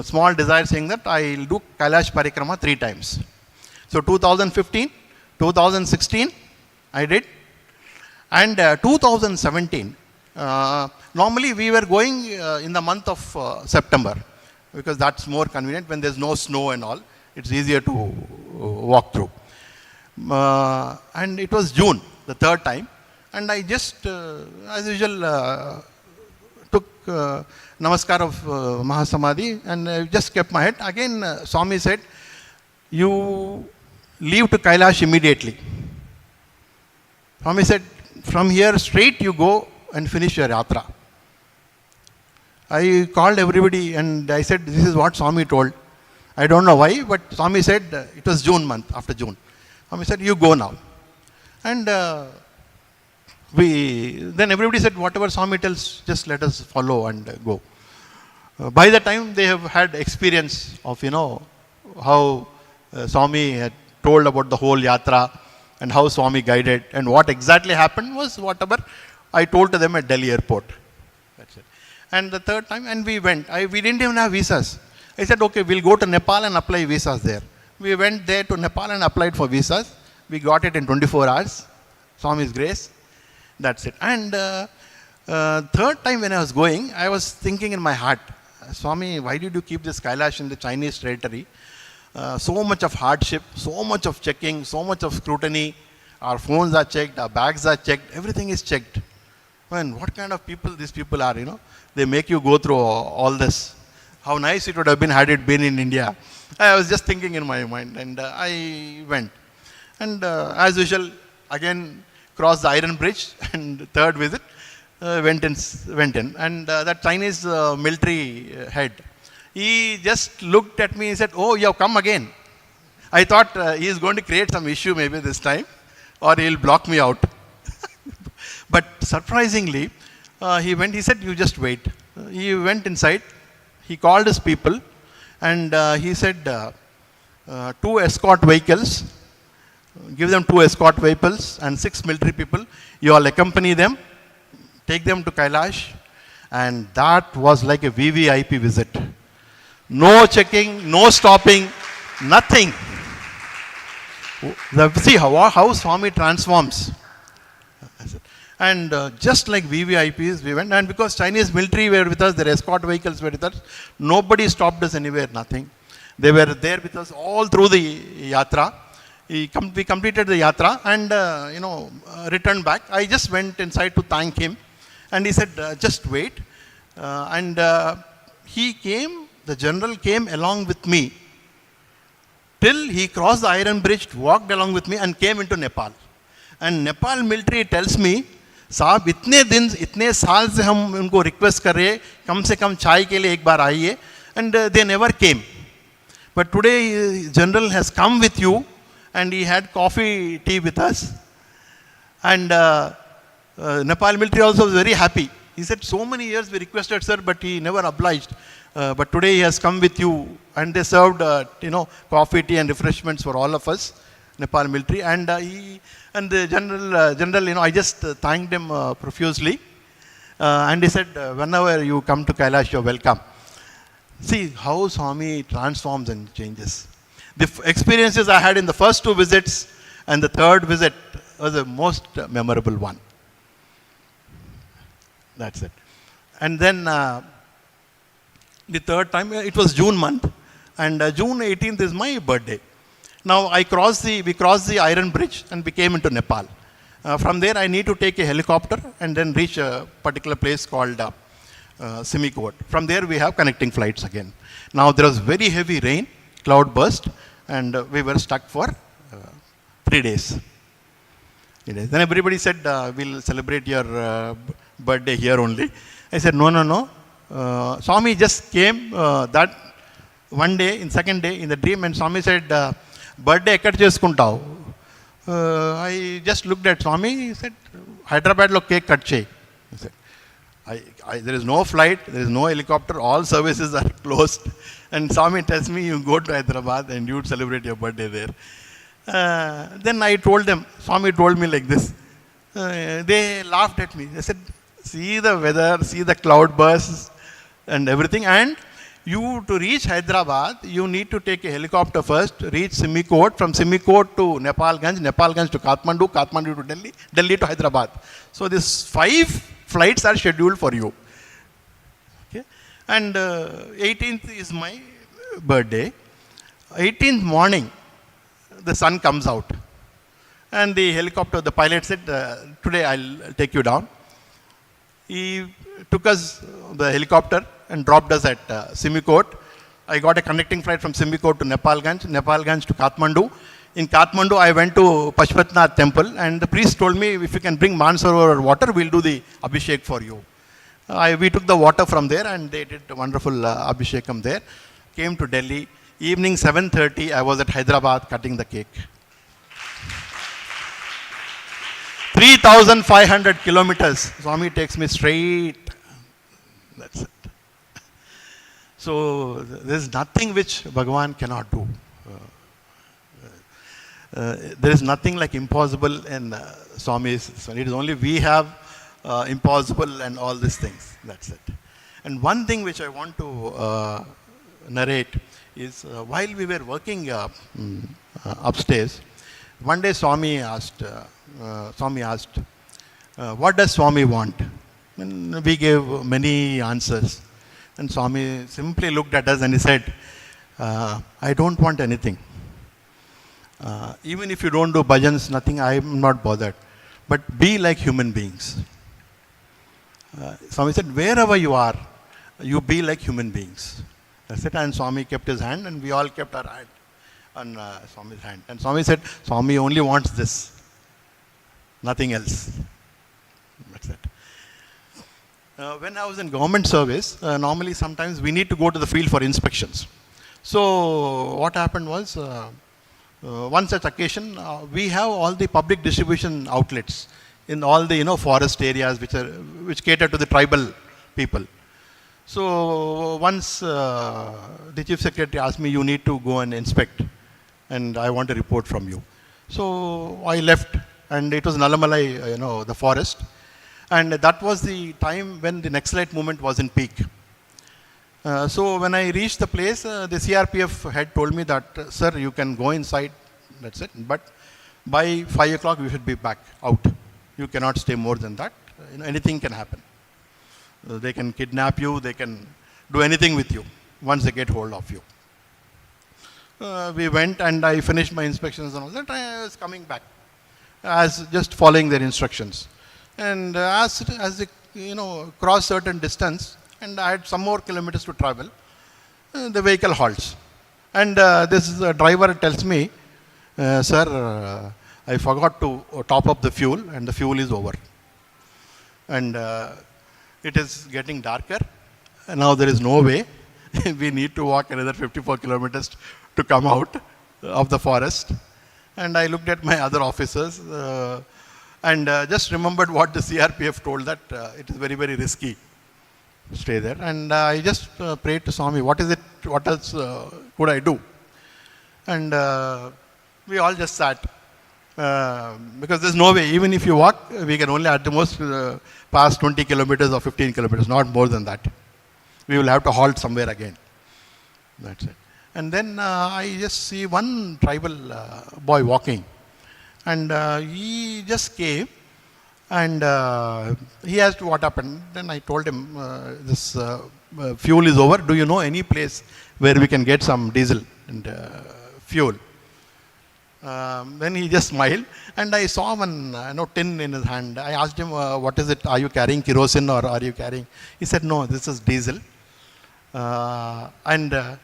small desire saying that I will do Kailash Parikrama 3 times. So 2015, 2016, I did. And 2017, normally we were going in the month of September, because that's more convenient when there's no snow and all. It's easier to walk through. And it was June, the third time. And I just, as usual, took Namaskar of Mahasamadhi and I just kept my head. Again, Swami said, you leave to Kailash immediately. Swami said, from here straight you go and finish your yatra. I called everybody and I said, this is what Swami told. I don't know why, but Swami said, it was June month, after June. Swami said, you go now. And then everybody said, whatever Swami tells, just let us follow and go. By the time they have had experience of, how Swami had told about the whole yatra and how Swami guided, and what exactly happened was whatever I told to them at Delhi airport. That's it. And the third time, and we went. We didn't even have visas. I said, okay, we'll go to Nepal and apply visas there. We went there to Nepal and applied for visas. We got it in 24 hours. Swami's grace. That's it. And third time when I was going, I was thinking in my heart, Swami, why did you keep this Kailash in the Chinese territory? So much of hardship, so much of checking, so much of scrutiny. Our phones are checked, our bags are checked, everything is checked. Man, what kind of people these people are, They make you go through all this. How nice it would have been had it been in India. I was just thinking in my mind, and I went. And as usual, again crossed the Iron Bridge, and third visit, went in. And that Chinese military head, he just looked at me and said, oh, you have come again. I thought he is going to create some issue maybe this time, or he will block me out. But surprisingly, he said, you just wait. He went inside, he called his people, and he said, 2 escort vehicles, give them 2 escort vehicles and 6 military people. You all accompany them, take them to Kailash, and that was like a VVIP visit. No checking, no stopping, nothing. See how Swami transforms. And just like VVIPs, we went. And because Chinese military were with us, their escort vehicles were with us, nobody stopped us anywhere, nothing. They were there with us all through the yatra. We completed the yatra and, returned back. I just went inside to thank him. And he said, just wait. He came, the general came along with me till he crossed the Iron Bridge, walked along with me and came into Nepal. And Nepal military tells me, साहब इतने साल से हम उनको request कर रहे हैं कम से कम चाय के लिए एक बार आइए, and they never came. But today general has come with you and he had coffee, tea with us. And Nepal military also was very happy. He said, so many years we requested, sir, but he never obliged. But today he has come with you, and they served, coffee, tea, and refreshments for all of us, Nepal military. And the general, I just thanked him profusely. And he said, whenever you come to Kailash, you're welcome. See how Swami transforms and changes. The experiences I had in the first 2 visits and the third visit was the most memorable one. That's it. And then the third time, it was June month, and June 18th is my birthday. Now we crossed the Iron Bridge and we came into Nepal. From there I need to take a helicopter and then reach a particular place called Simikot. From there we have connecting flights again. Now there was very heavy rain, cloud burst, and we were stuck for 3 days. Then everybody said, we'll celebrate your birthday here only. I said, no. Swami just came that one day, in second day, in the dream, and Swami said, birthday ekkada cheskuntavu. I just looked at Swami, he said, Hyderabad lo cake cut cheyi. He said, there is no flight, there is no helicopter, all services are closed. And Swami tells me, you go to Hyderabad and you celebrate your birthday there. Then I told them, Swami told me like this. They laughed at me. They said, see the weather, see the cloud bursts and everything. And you, to reach Hyderabad, you need to take a helicopter first, reach Simikot, from Simikot to Nepalganj, Nepalganj to Kathmandu, Kathmandu to Delhi, Delhi to Hyderabad. So these 5 flights are scheduled for you. Okay? And 18th is my birthday. 18th morning, the sun comes out. And the helicopter, the pilot said, today I'll take you down. He took us, the helicopter, and dropped us at Simikot. I got a connecting flight from Simikot to Nepalganj, Nepalganj to Kathmandu. In Kathmandu, I went to Pashupatinath temple, and the priest told me, if you can bring Manasarovar water, we'll do the Abhishek for you. We took the water from there and they did a wonderful Abhishekam there. Came to Delhi. Evening 7:30, I was at Hyderabad cutting the cake. 3,500 kilometers. Swami takes me straight. That's it. So there is nothing which Bhagavan cannot do. There is nothing like impossible in Swami's. It is only we have impossible and all these things. That's it. And one thing which I want to narrate is while we were working upstairs, one day Swami asked, what does Swami want? And we gave many answers. And Swami simply looked at us and he said, I don't want anything. Even if you don't do bhajans, nothing, I am not bothered. But be like human beings. Swami said, wherever you are, you be like human beings. That's it. And Swami kept his hand and we all kept our hand on Swami's hand. And Swami said, Swami only wants this, nothing else. That's it. When I was in government service, normally sometimes we need to go to the field for inspections. So what happened was, one such occasion, we have all the public distribution outlets in all the forest areas which cater to the tribal people. So once the chief secretary asked me, you need to go and inspect, and I want a report from you. So I left, and it was Nalamalai, the forest, and that was the time when the Naxalite movement was in peak. So when I reached the place, the CRPF head told me that, sir, you can go inside, that's it, but by 5 o'clock we should be back out. You cannot stay more than that. Anything can happen. They can kidnap you, they can do anything with you once they get hold of you. We went and I finished my inspections and all that. I was coming back as just following their instructions. And as they cross certain distance, and I had some more kilometers to travel, the vehicle halts. And this driver tells me, sir, I forgot to top up the fuel and the fuel is over. And it is getting darker. And now there is no way. We need to walk another 54 kilometers to come out of the forest. And I looked at my other officers and just remembered what the CRPF told, that it is very, very risky to stay there. And I just prayed to Swami, what else could I do? And we all just sat. Because there's no way, even if you walk, we can only at the most pass 20 kilometers or 15 kilometers, not more than that. We will have to halt somewhere again. That's it. And then I just see one tribal boy walking. And he just came and he asked what happened. Then I told him, this fuel is over. Do you know any place where we can get some diesel and fuel? Then he just smiled, and I saw one tin in his hand. I asked him, what is it? Are you carrying kerosene or are you carrying? He said, no, this is diesel. And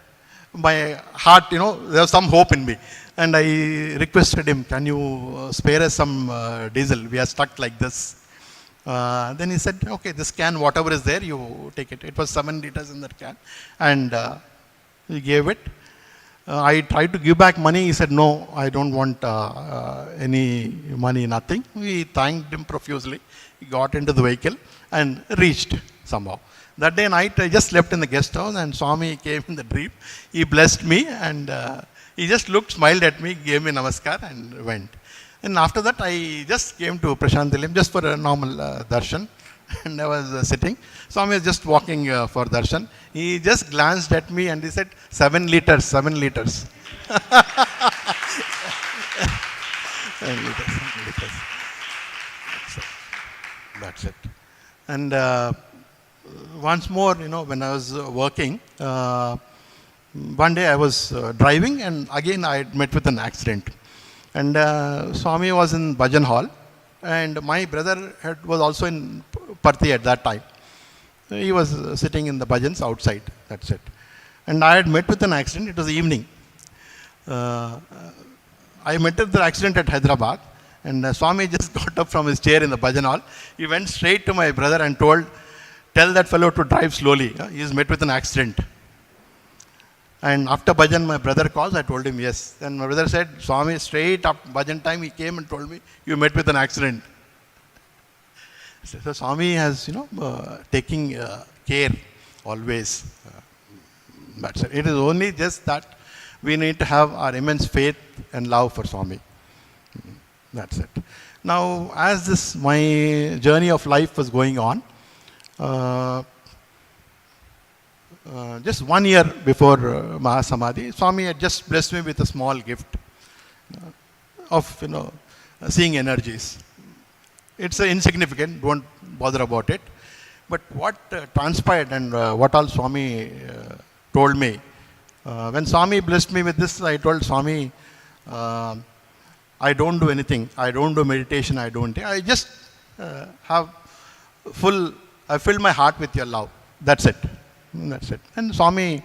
my heart, there was some hope in me. And I requested him, can you spare us some diesel? We are stuck like this. Then he said, okay, this can, whatever is there, you take it. It was 7 liters in that can. And he gave it. I tried to give back money. He said, no, I don't want any money, nothing. We thanked him profusely. He got into the vehicle and reached somehow. That day night, I just slept in the guest house and Swami came in the dream. He blessed me and he just looked, smiled at me, gave me namaskar and went. And after that, I just came to Prashantilayam just for a normal darshan. And I was sitting. Swami was just walking for darshan. He just glanced at me and he said, 7 liters, 7 liters. 7 liters. That's it. And once more, when I was working, one day I was driving and again I met with an accident. And Swami was in Bhajan Hall and my brother was also in Parthi at that time. He was sitting in the bhajans outside, that's it. And I had met with an accident, it was evening. I met with the accident at Hyderabad and Swami just got up from his chair in the bhajan hall. He went straight to my brother and told, tell that fellow to drive slowly. He is met with an accident. And after bhajan, my brother calls, I told him yes. Then my brother said, Swami, straight up bhajan time, he came and told me, you met with an accident. So Swami has, taking care always. That's it. It is only just that we need to have our immense faith and love for Swami. That's it. Now, as my journey of life was going on, just 1 year before Mahasamadhi, Swami had just blessed me with a small gift of, seeing energies. It's insignificant, don't bother about it. But what transpired and what all Swami told me, when Swami blessed me with this, I told Swami, I don't do anything. I don't do meditation. I just I filled my heart with your love. That's it. That's it. And Swami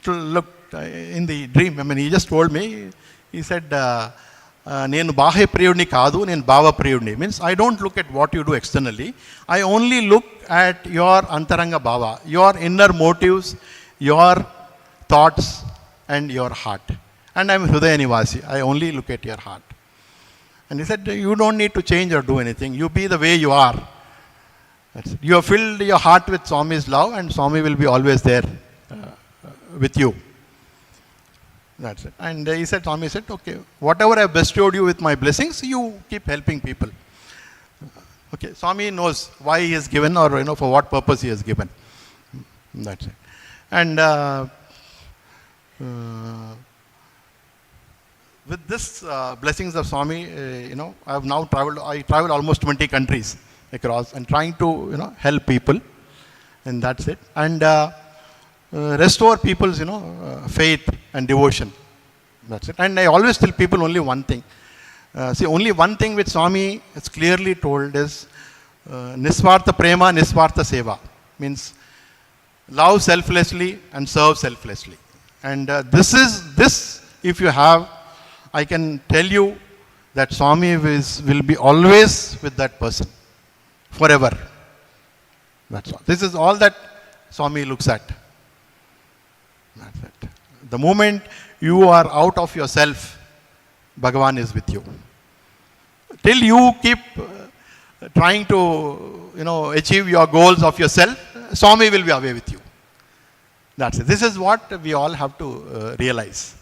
looked in the dream. He just told me, he said, Nenu Bahe Priyudni Kadu, Nenu Bhava Priyudni. Means I don't look at what you do externally. I only look at your Antaranga Bhava, your inner motives, your thoughts and your heart. And I'm Hridaya Nivasi. I only look at your heart. And he said, you don't need to change or do anything. You be the way you are. That's it. You have filled your heart with Swami's love and Swami will be always there with you. That's it. And Swami said, okay, whatever I have bestowed you with my blessings, you keep helping people. Okay, Swami knows why he has given or, for what purpose he has given. That's it. And with this blessings of Swami, I have now traveled almost 20 countries across and trying to, help people. And that's it. And restore people's, faith and devotion. That's it. And I always tell people only one thing. Only one thing which Swami has clearly told is Nisvartha Prema, Nisvartha Seva. Means love selflessly and serve selflessly. And this, if you have, I can tell you that Swami will be always with that person. Forever. That's all. This is all that Swami looks at. That's it. The moment you are out of yourself, Bhagavan is with you. Till you keep trying to, achieve your goals of yourself, Swami will be away with you. That's it. This is what we all have to realize.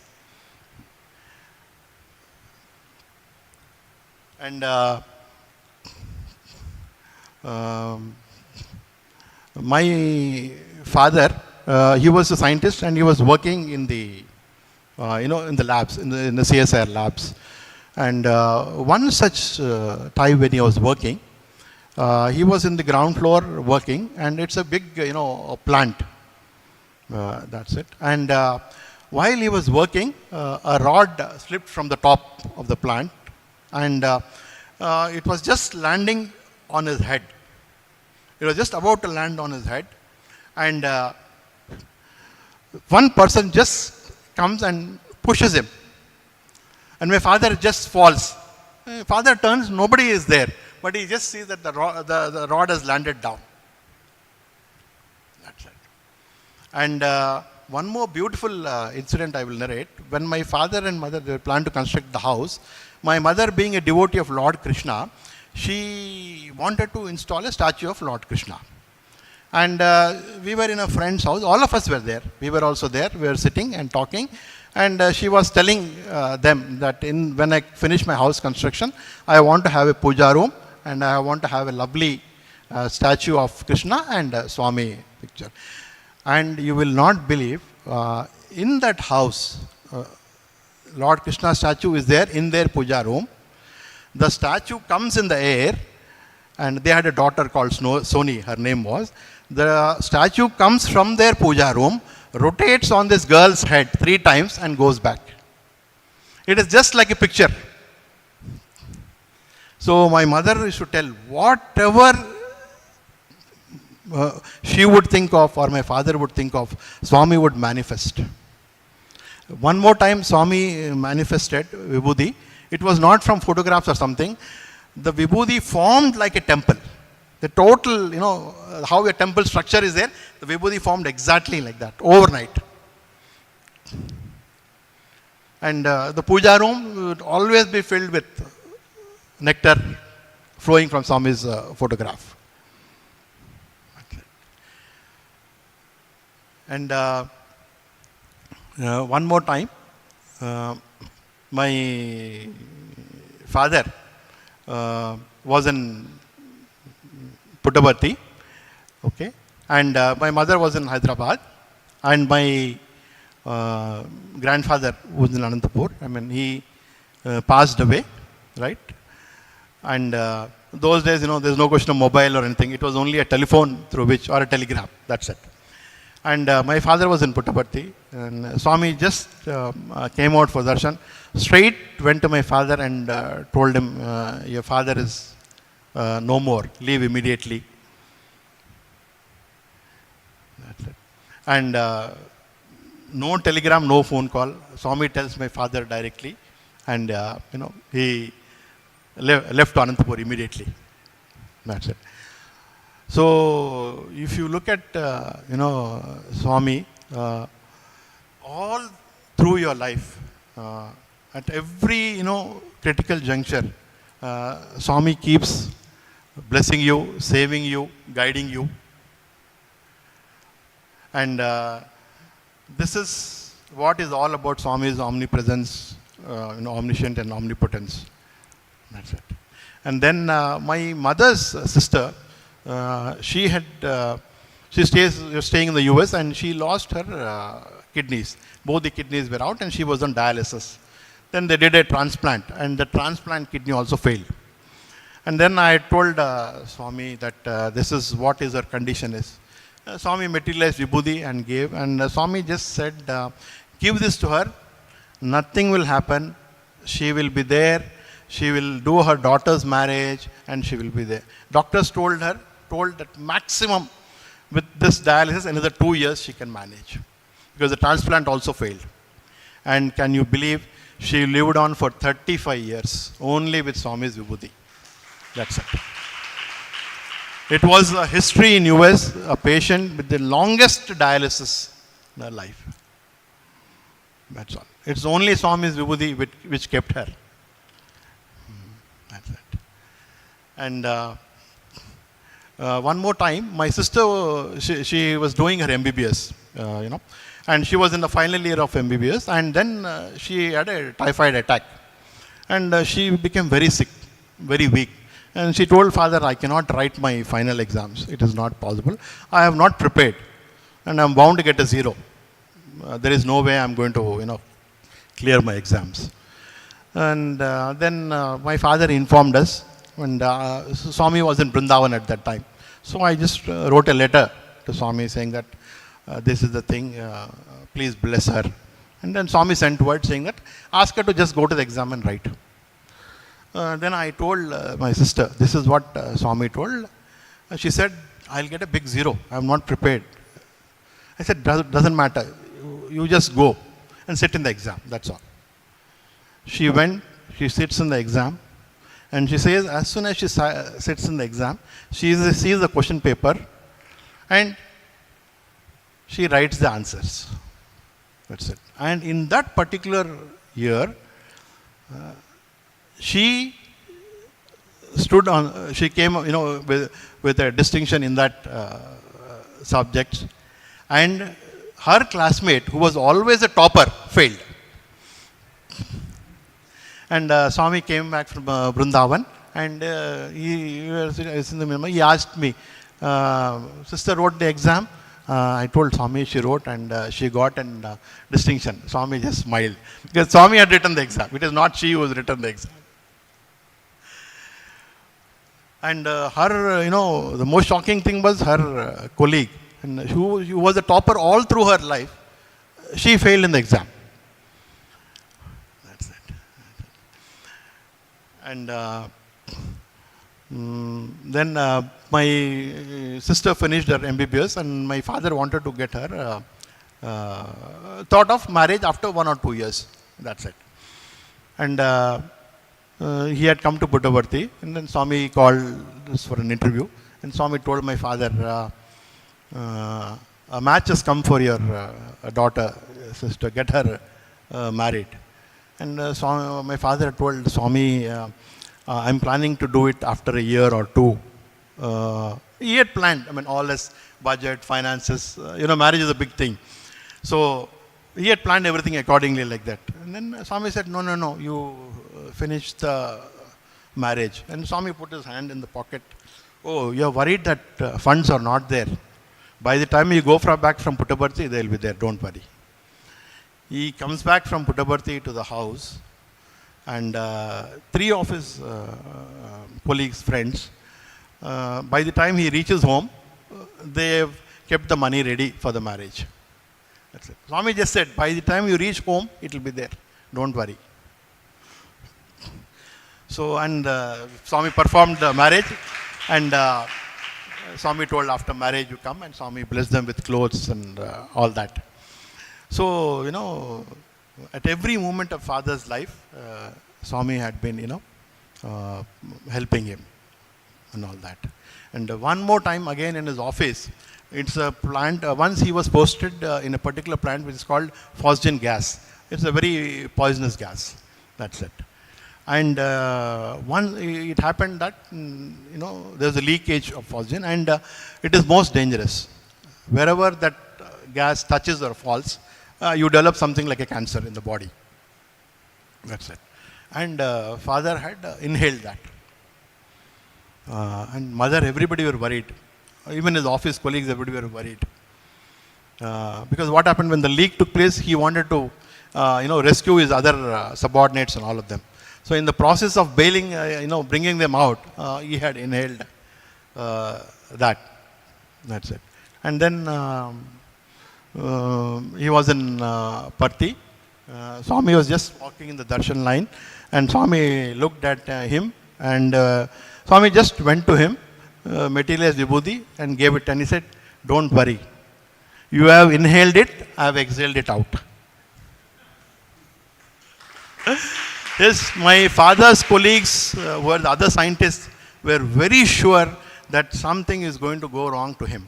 And my father, he was a scientist and he was working in the, in the labs, in the CSIR labs. And one such time when he was working, he was in the ground floor working, and it's a big, plant. That's it. And while he was working, a rod slipped from the top of the plant, and it was just landing on his head. It was just about to land on his head, and one person just comes and pushes him. And my father just falls. My father turns, nobody is there, but he just sees that the rod has landed down. That's it. And one more beautiful incident I will narrate. When my father and mother they planned to construct the house, my mother, being a devotee of Lord Krishna, she wanted to install a statue of Lord Krishna. And we were in a friend's house. All of us were there. We were also there. We were sitting and talking. And she was telling them that when I finish my house construction, I want to have a puja room and I want to have a lovely statue of Krishna and Swami picture. And you will not believe, in that house, Lord Krishna statue is there in their puja room. The statue comes in the air, and they had a daughter called Soni, her name was. The statue comes from their puja room, rotates on this girl's head 3 times and goes back. It is just like a picture. So my mother used to tell, whatever she would think of or my father would think of, Swami would manifest. One more time Swami manifested Vibhuti. It was not from photographs or something. The Vibhuti formed like a temple. The total, how a temple structure is there, the Vibhuti formed exactly like that, overnight. And the puja room would always be filled with nectar flowing from Swami's photograph. And one more time, my father was in Puttaparthi, okay, and my mother was in Hyderabad, and my grandfather was in Anantapur. He passed away, right? And those days, there's no question of mobile or anything. It was only a telephone through which, or a telegram, that's it. And my father was in Puttaparthi, and Swami just came out for darshan. Straight went to my father and told him, your father is no more, leave immediately. That's it. And no telegram, no phone call. Swami tells my father directly, and he left to Anantapur immediately. That's it. So if you look at Swami, all through your life, at every critical juncture, Swami keeps blessing you, saving you, guiding you, and this is what is all about Swami's omnipresence, omniscient and omnipotence. That's it. And then my mother's sister, she was staying in the US, and she lost her kidneys. Both the kidneys were out, and she was on dialysis. Then they did a transplant, and the transplant kidney also failed. And then I told Swami that this is what her condition is. Swami materialized Vibhuti and gave, and Swami just said, give this to her, nothing will happen, she will be there, she will do her daughter's marriage, and she will be there. Doctors told that maximum with this dialysis, another 2 years she can manage, because the transplant also failed. And can you believe, she lived on for 35 years, only with Swami's Vibhuti. That's it. It was a history in US, a patient with the longest dialysis in her life. That's all. It's only Swami's Vibhuti which kept her. That's it. And one more time, my sister, she was doing her MBBS, and she was in the final year of MBBS, and then she had a typhoid attack, and she became very sick, very weak. And she told father, I cannot write my final exams. It is not possible. I have not prepared, and I'm bound to get a 0. There is no way I'm going to, clear my exams. And then my father informed us, and Swami was in Vrindavan at that time. So I just wrote a letter to Swami saying that this is the thing, please bless her. And then Swami sent word saying that, ask her to just go to the exam and write. Then I told my sister, this is what Swami told. She said, I'll get a big 0. I'm not prepared. I said, doesn't matter. You just go and sit in the exam. That's all. She went, she sits in the exam, and she says, as soon as she sits in the exam, she sees the question paper, and she writes the answers. That's it. And in that particular year, she came, with a distinction in that subject, and her classmate, who was always a topper, failed. And Swami came back from Vrindavan, and he asked me, sister wrote the exam. I told Swami she wrote, and she got a distinction. Swami just smiled, because Swami had written the exam. It is not she who has written the exam. And her, the most shocking thing was her colleague, and who was a topper all through her life. She failed in the exam. That's it. And then my sister finished her MBBS, and my father wanted to get her, thought of marriage after 1 or 2 years. That's it. And he had come to Puttaparthi, and then Swami called us for an interview, And Swami told my father, a match has come for your daughter, sister, get her married. And my father told Swami, I'm planning to do it after a year or two. He had planned, all his budget, finances, marriage is a big thing. So he had planned everything accordingly like that. And then Swami said, no, you finish the marriage. And Swami put his hand in the pocket. Oh, you're worried that funds are not there. By the time you go back from Puttaparthi, they'll be there, don't worry. He comes back from Puttaparthi to the house, and three of his colleagues, friends, by the time he reaches home, they have kept the money ready for the marriage. That's it. Swami just said, by the time you reach home, it will be there. Don't worry. So, and Swami performed the marriage, and Swami told after marriage you come, and Swami blessed them with clothes and all that. So, at every moment of father's life, Swami had been, helping him and all that. And one more time again in his office, it's a plant, once he was posted in a particular plant which is called phosgen gas. It's a very poisonous gas. That's it. And it happened that, there's a leakage of phosgen, and it is most dangerous. Wherever that gas touches or falls, you develop something like a cancer in the body. That's it. And father had inhaled that. And mother, everybody were worried. Even his office colleagues, everybody were worried. Because what happened when the leak took place, he wanted to, rescue his other subordinates and all of them. So in the process of bailing, bringing them out, he had inhaled that. That's it. And then he was in Parthi. Swami was just walking in the darshan line, and Swami looked at him, and Swami just went to him, materialized vibhuti, and gave it, and he said, don't worry. You have inhaled it, I have exhaled it out. Yes, my father's colleagues, who were the other scientists, were very sure that something is going to go wrong to him.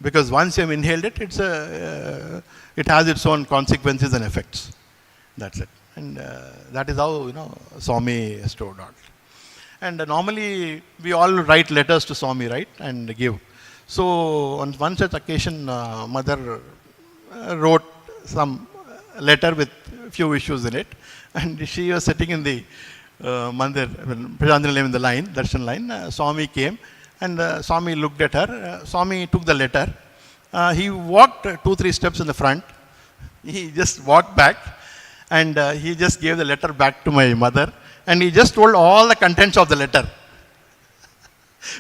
Because once you have inhaled it, it has its own consequences and effects. That's it. And that is how, Swami stored out. And normally, we all write letters to Swami, right? And give. So, on one such occasion, mother wrote some letter with few issues in it, and she was sitting in the Mandir, in the line, darshan line. Swami came, and Swami looked at her. Swami took the letter. He walked 2-3 steps in the front. He just walked back, and he just gave the letter back to my mother, and he just told all the contents of the letter.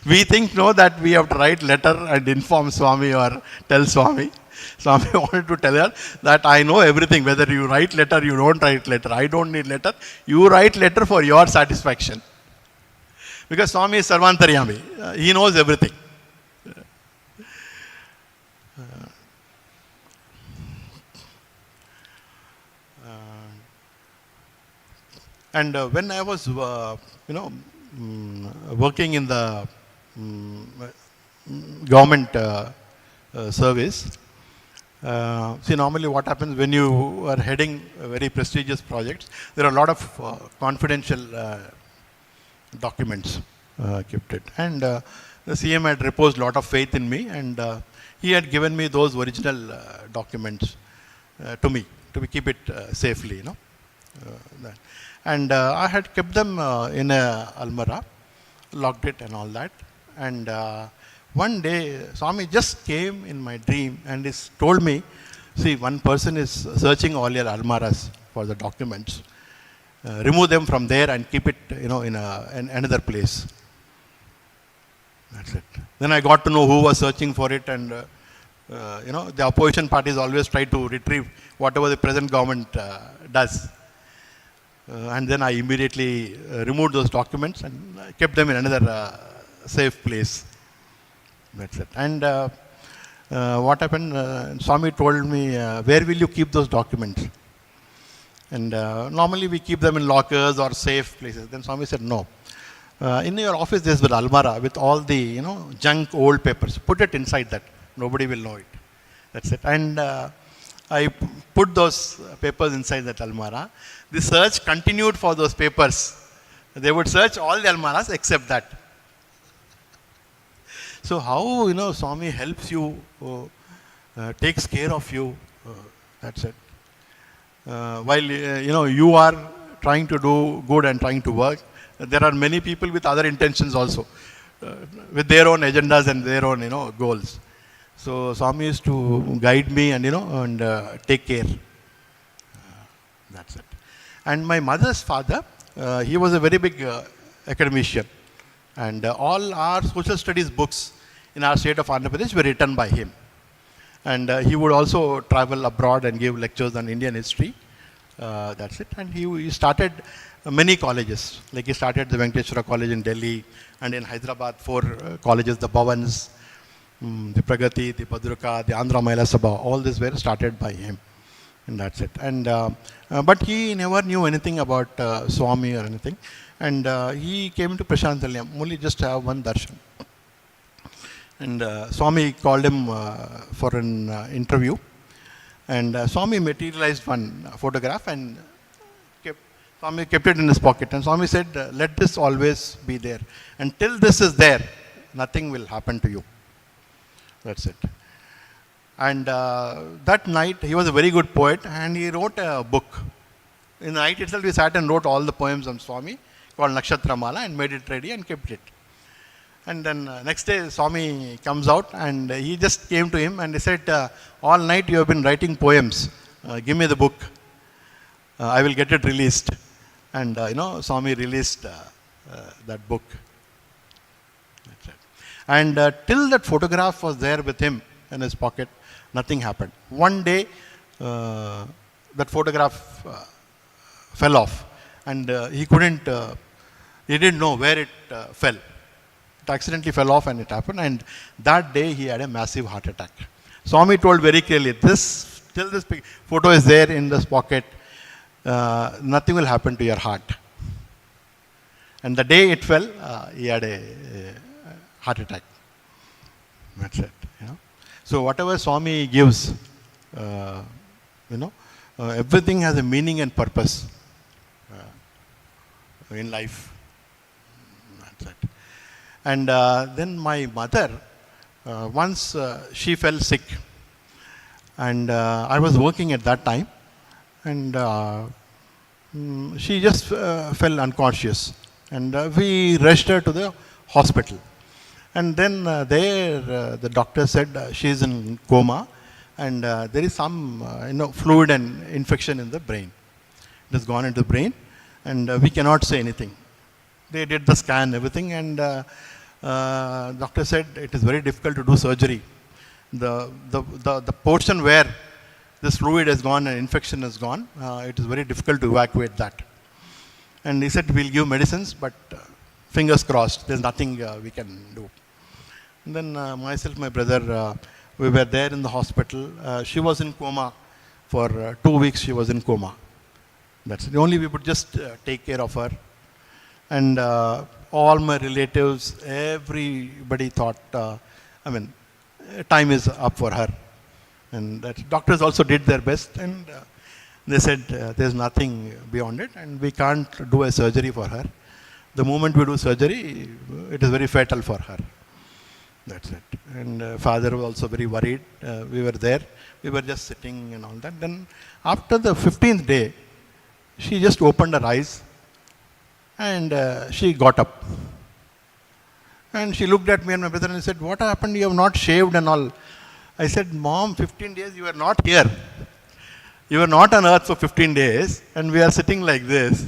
We think, that we have to write letter and inform Swami or tell Swami. Swami wanted to tell her that I know everything, whether you write letter, you don't write letter. I don't need letter. You write letter for your satisfaction. Because Swami is Sarvantaryami. He knows everything. And when I was, working in the government service, normally what happens when you are heading very prestigious projects, there are a lot of confidential documents kept it. And the CM had reposed a lot of faith in me, and he had given me those original documents to me, to keep it safely, And I had kept them in a almirah, locked it and all that. And one day, Swami just came in my dream and he told me, see, one person is searching all your almirahs for the documents. Remove them from there and keep it, in another place. That's it. Then I got to know who was searching for it, and the opposition parties always try to retrieve whatever the present government does. And then I immediately removed those documents and kept them in another safe place. That's it. And what happened, Swami told me, where will you keep those documents? And normally we keep them in lockers or safe places. Then Swami said, no. In your office, there's an almara with all the, junk old papers. Put it inside that. Nobody will know it. That's it. And I put those papers inside that almara. The search continued for those papers. They would search all the almaras except that. So how, Swami helps you, takes care of you. That's it. While, you are trying to do good and trying to work, there are many people with other intentions also, with their own agendas and their own, goals. So Swami used to guide me and, take care. That's it. And my mother's father, he was a very big academician. And all our social studies books in our state of Andhra Pradesh were written by him. And he would also travel abroad and give lectures on Indian history. That's it. And he started many colleges. Like he started the Venkateshwara College in Delhi, and in Hyderabad 4 colleges, the Bhavans, the Pragati, the Padruka, the Andhra Mahila Sabha, all these were started by him. And that's it. And but he never knew anything about Swami or anything. And he came to Prashantalyam, only just have one darshan. And Swami called him for an interview. And Swami materialized one photograph, and Swami kept it in his pocket. And Swami said, let this always be there. Until this is there, nothing will happen to you. That's it. And that night, he was a very good poet, and he wrote a book. In the night itself, he sat and wrote all the poems on Swami, called Nakshatra Mala, and made it ready and kept it. And then next day, Swami comes out, and he just came to him and he said, all night you have been writing poems. Give me the book. I will get it released. And, Swami released that book. That's it. And till that photograph was there with him in his pocket, nothing happened. One day, that photograph fell off, and he didn't know where it fell. It accidentally fell off and it happened, and that day he had a massive heart attack. Swami told very clearly, till this photo is there in this pocket, nothing will happen to your heart. And the day it fell, he had a heart attack. That's it. So whatever Swami gives, everything has a meaning and purpose in life. That's it. And then my mother, once she fell sick, and I was working at that time, and she just fell unconscious, and we rushed her to the hospital. And then the doctor said she is in coma, and there is some fluid and infection in the brain. It has gone into the brain, and we cannot say anything. They did the scan, everything, and doctor said it is very difficult to do surgery. The portion where this fluid has gone and infection has gone, it is very difficult to evacuate that. And he said we'll give medicines, but fingers crossed, there's nothing we can do. And then myself, my brother, we were there in the hospital. She was in coma for 2 weeks. She was in coma. That's it. Only we would just take care of her. And all my relatives, everybody thought, time is up for her. And that doctors also did their best, and they said there's nothing beyond it, and we can't do a surgery for her. The moment we do surgery, it is very fatal for her. That's it. And father was also very worried. We were there. We were just sitting and all that. Then after the 15th day, she just opened her eyes, and she got up. And she looked at me and my brother and said, what happened? You have not shaved and all. I said, Mom, 15 days you were not here. You were not on earth for 15 days, and we are sitting like this.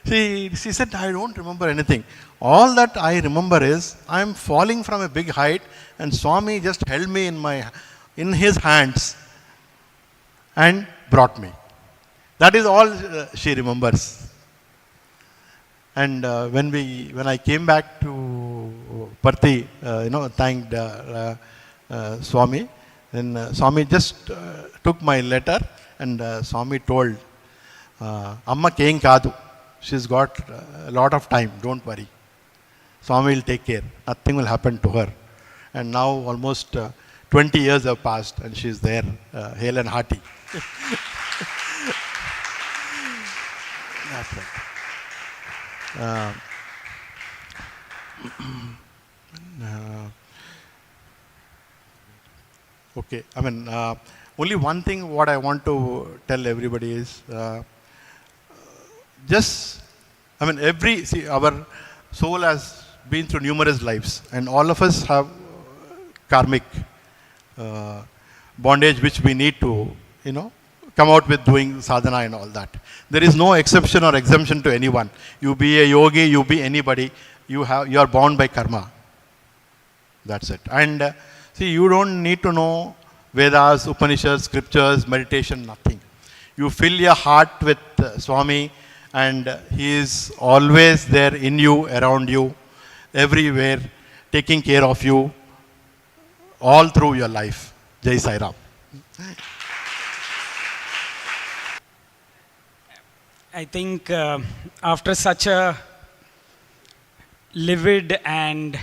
She said, I don't remember anything. All that I remember is I am falling from a big height, and Swami just held me in his hands and brought me. That is all she remembers. And when I came back to Parthi, thanked Swami, then Swami just took my letter, and Swami told, Amma Kein Kadu, she's got a lot of time, don't worry. Swami will take care. Nothing will happen to her. And now almost 20 years have passed and she is there, hale and hearty. That's right. Okay, I mean, only one thing what I want to tell everybody is, our soul has been through numerous lives and all of us have karmic bondage which we need to, come out with doing sadhana and all that. There is no exception or exemption to anyone. You be a yogi, you be anybody, you are bound by karma. That's it. And you don't need to know Vedas, Upanishads, scriptures, meditation, nothing. You fill your heart with Swami and he is always there in you, around you, everywhere, taking care of you all through your life. Jai Sai Ram. I think after such a livid and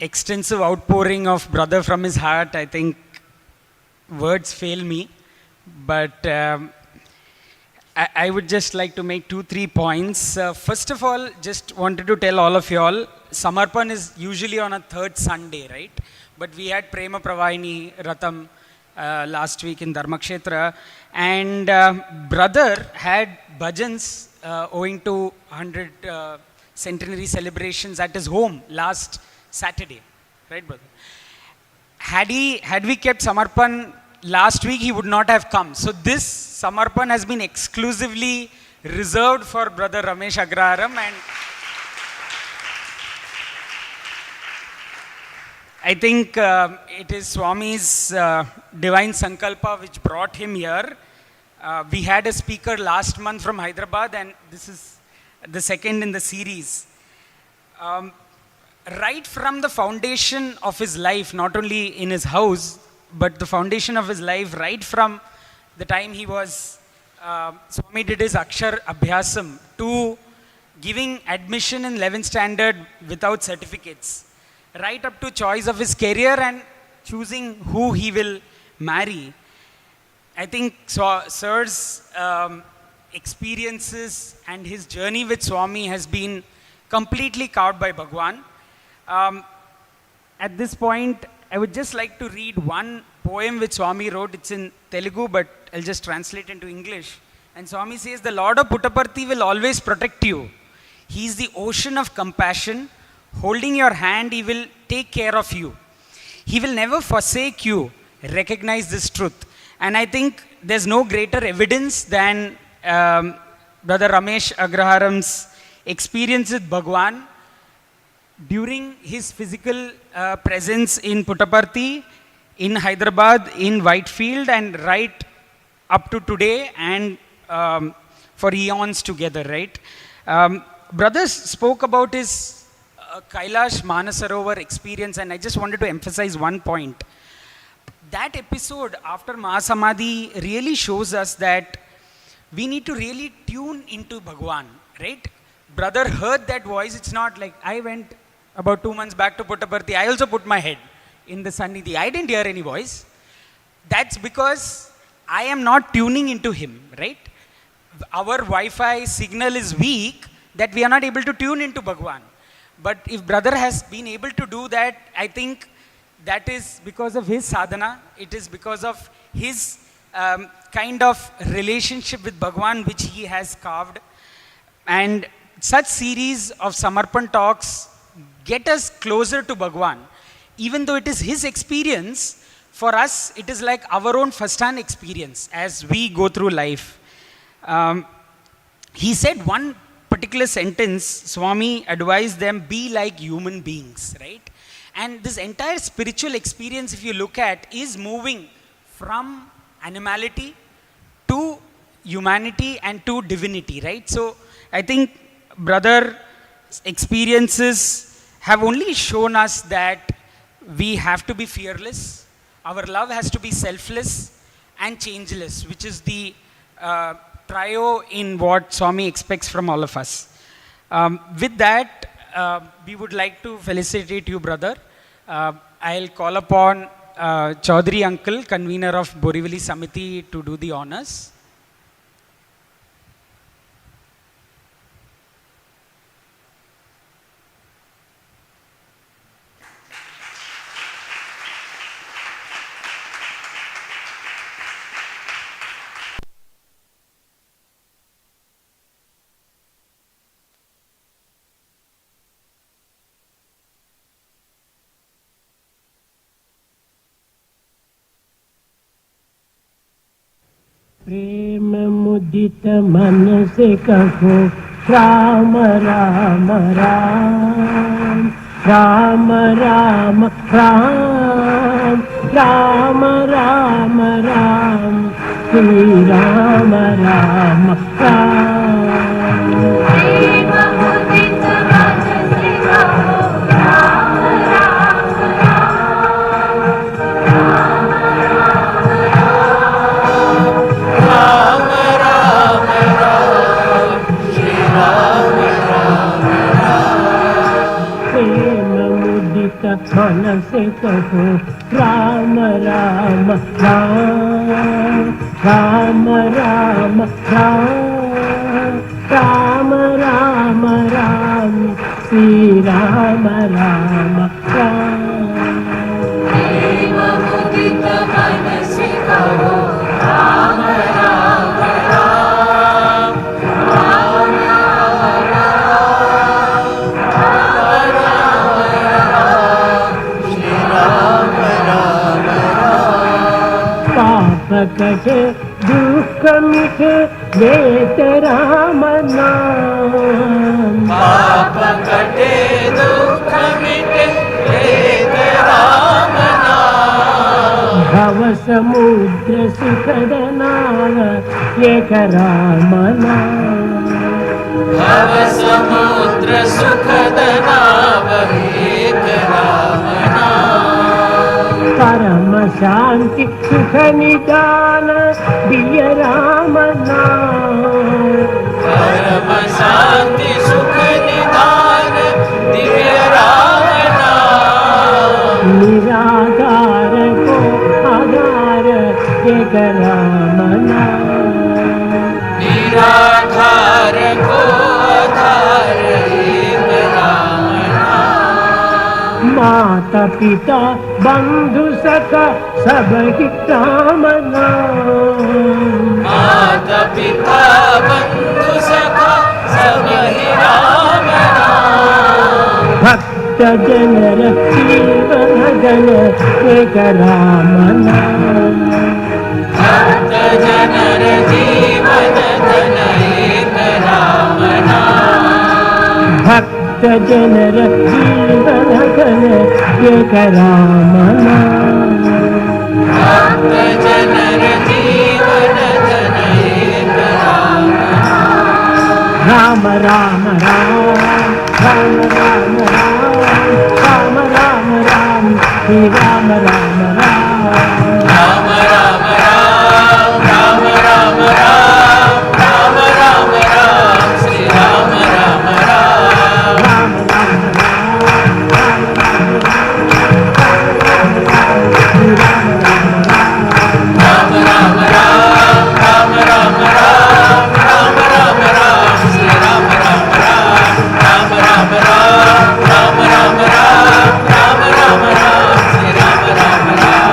extensive outpouring of brother from his heart, I think words fail me. But I would just like to make 2-3 points. First of all, just wanted to tell all of you all, Samarpan is usually on a third Sunday, right? But we had Prema Pravahini Ratham last week in Dharmakshetra, and brother had bhajans owing to 100 centenary celebrations at his home last Saturday, right, brother? Had we kept Samarpan last week, he would not have come. So this Samarpan has been exclusively reserved for brother Ramesh Agraharam, and I think it is Swami's divine sankalpa which brought him here. We had a speaker last month from Hyderabad, and this is the second in the series. Right from the foundation of his life, not only in his house, but the foundation of his life, right from the time he was, Swami did his Akshar Abhyasam, to giving admission in 11th standard without certificates, right up to choice of his career and choosing who he will marry. I think Sir's experiences and his journey with Swami has been completely carved by Bhagwan. At this point, I would just like to read one poem which Swami wrote. It's in Telugu, but I'll just translate into English. And Swami says, "The Lord of Puttaparthi will always protect you. He is the ocean of compassion. Holding your hand, he will take care of you. He will never forsake you. Recognize this truth." And I think there's no greater evidence than Brother Ramesh Agraharam's experience with Bhagwan during his physical presence in Puttaparthi, in Hyderabad, in Whitefield, and right up to today, and for eons together, right? Brothers spoke about his Kailash Manasarovar experience, and I just wanted to emphasize one point. That episode after Mahasamadhi really shows us that we need to really tune into Bhagwan, right? Brother heard that voice. It's not like I went about 2 months back to Puttaparthi. I also put my head in the Sannidhi. I didn't hear any voice. That's because I am not tuning into him, right? Our Wi-Fi signal is weak that we are not able to tune into Bhagwan. But if brother has been able to do that, I think that is because of his sadhana. It is because of his kind of relationship with Bhagwan which he has carved. And such series of Samarpan talks get us closer to Bhagwan. Even though it is his experience, for us it is like our own first-hand experience as we go through life. He said one particular sentence, Swami advised them, be like human beings, right? And this entire spiritual experience, if you look at, is moving from animality to humanity and to divinity, right? So I think brother's experiences have only shown us that we have to be fearless. Our love has to be selfless and changeless, which is the trio in what Swami expects from all of us. With that, we would like to felicitate you, brother. I'll call upon Chaudhary uncle, convener of Borivali Samiti, to do the honors. प्रेम मुदित मन से कहो राम राम राम राम राम राम राम राम राम श्री राम राम राम। प्रेम मुदित मन से कहो राम राम मन से कहो राम राम राम राम राम राम राम राम राम श्री राम राम राम। प्रेम मुदित मन से कहो राम राम राम राम कटे दुख मिटे लेत राम नाम। पाप कटे दुख मिटे लेत राम नाम। भव समुद्र सुखद नाव एक राम नाम। भव समुद्र सुखद नाव एक राम नाम। परम शांति सुख निदान दिव्य राम नाम। परम शांति सुख निदान दिव्य राम नाम। निराधार को आधार एक राम नाम। निराधार को आधार एक राम नाम। माता पिता बंधु सखा सब ही राम नाम। माता पिता बंधु सखा सब ही राम नाम। भक्त जनर जीवन धन एक राम नाम। भक्त जनर जीवन धन एक राम नाम। भक्त जनर जीवन धन एक राम नाम। भक्त जनर जीवन धन एक राम नाम। राम राम राम राम राम राम राम राम श्री राम राम राम। राम राम राम राम राम राम राम राम राम श्री राम राम राम। राम राम राम राम राम श्री राम राम राम। राम राम राम राम राम राम राम राम राम श्री राम राम राम। राम राम राम राम राम राम राम राम राम श्री राम राम राम।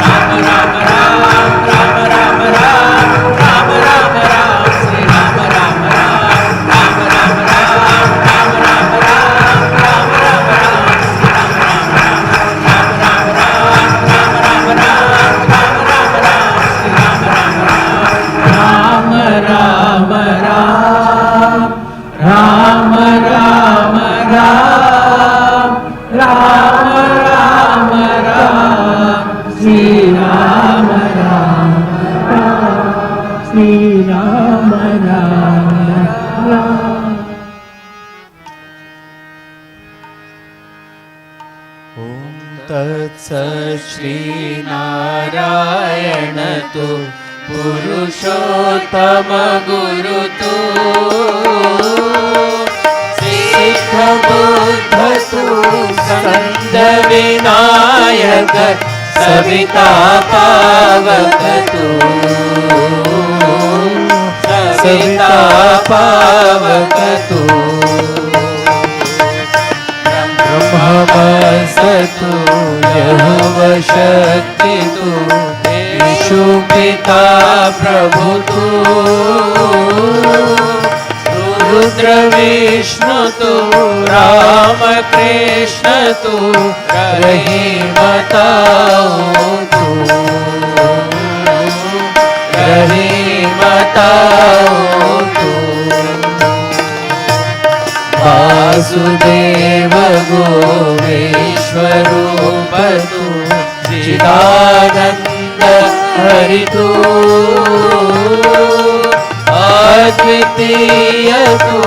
राम राम राम राम राम राम राम राम राम श्री राम राम राम। राम राम राम राम राम राम राम राम राम श्री राम राम राम। राम राम राम राम राम राम राम राम राम श्री राम राम राम। राम राम राम राम राम राम राम राम राम श्री राम राम राम श्री राम राम राम। तत्सत् श्रीनारायण तु पुरुषोत्तम गुरु तु सिद्ध स्कंद विनायक सविता पावक तू, सविता पावक तू, ब्रह्ममस्तु यहुव शक्ति तू, यीशु पिता प्रभु तू, रुद्र विष्णु तू, राम कृष्ण तू, रहीमताओ तू, रहीमताओ तू, वासुदेव गोविश्वरूप तू, चिदानंद हरि तू, अद्वितीय तू,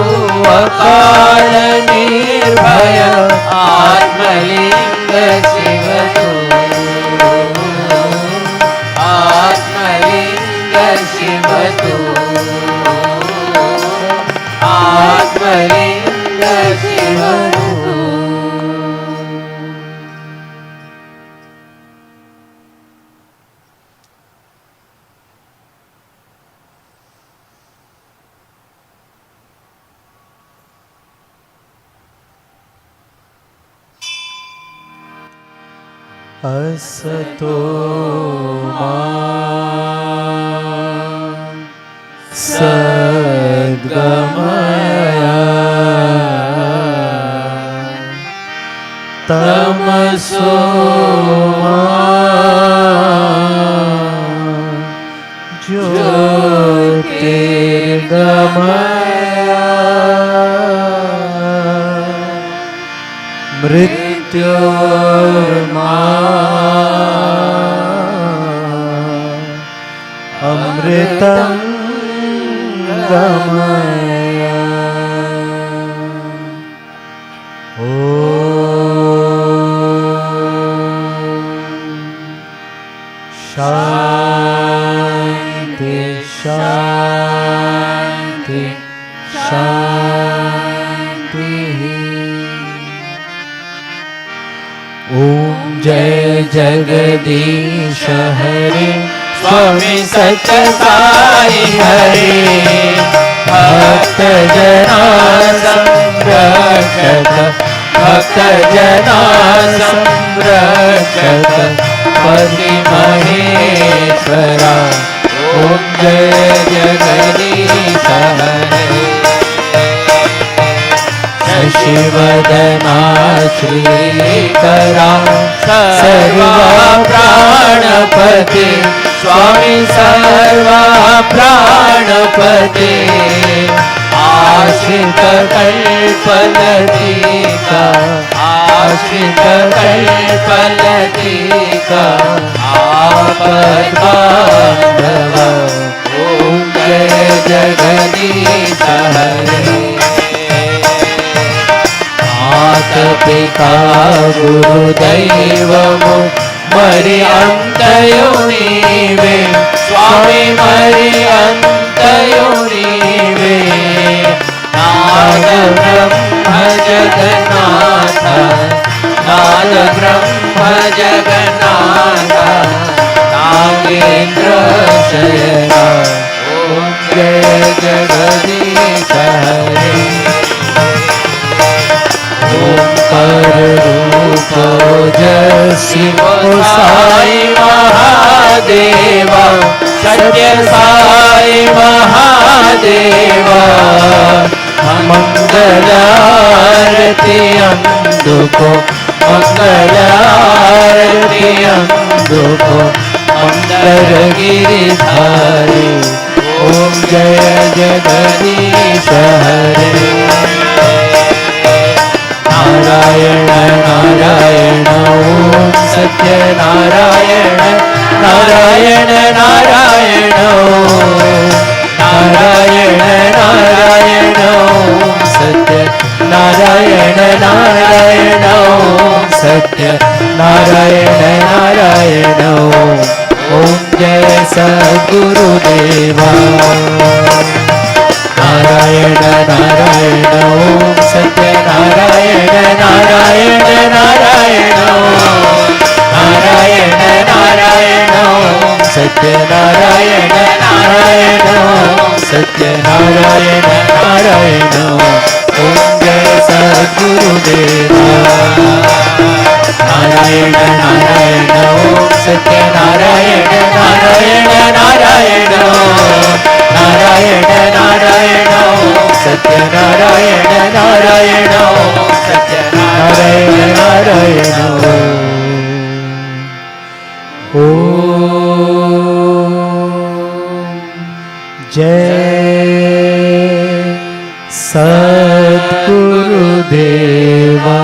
अकाल निर्भय आत्मलिंग शिव तू, आत्मलिंग शिव तू, आत्मलिंग शिव तू। असतो मा सद्गमय तमसो मा ज्योतिर्गमय मृत्योर्मा अमृतं गमय। ॐ शान्ति शान्ति शान्तिः। ॐ जय जगदीश हरे स्वामी सत्य साई हरे, भक्त जना संरक्षक, भक्त जना संरक्षक, पति महेश्वरा। ओम जय जगदीश हरे। शशिवदना श्रीकरा सर्वा प्राणपते, स्वामी सर्वा प्राणपते, आश्रित कल्पलतिका, आश्रित कल्पलतिका, आपद्बान्धव। ओम जय जगदीश हरे। मात पिता गुरुदैवमो मरि अंतयो नीवे, स्वामी मरि अंतयो नीवे। नाद ब्रह्म जगन्नाथ, नाद ब्रह्म जगन्नाथ, नागेन्द्र शयना। ओम जय जगदीश हरे। ओंकार रूप जय शिव साई महादेवा, सत्य साई महादेवा। मंगलारती अंधुको, मंगलारती अंधुको, मंगल गिरिधारी। ओम जय जगदीश हरे। नारायण नारायण ओम सत्य नारायण, नारायण नारायण ओम, नारायण नारायण ओम सत्य, नारायण नारायण ओम सत्य, नारायण नारायण ओम। ओम जय सद्गुरुदेवा। नारायण नारायण ओम सत्य, नारायण नारायण नारायण सत्यनारायण नारायण सत्यनारायण नारायण ओम जय सद्गुरुदेवा नारायण नारायण ओम सत्यनारायण नारायण नारायण नारायण नारायण ओम सत्यनारायण नारायण ओम सत्यनारायण नारायण ओम जय सद्गुरुदेवा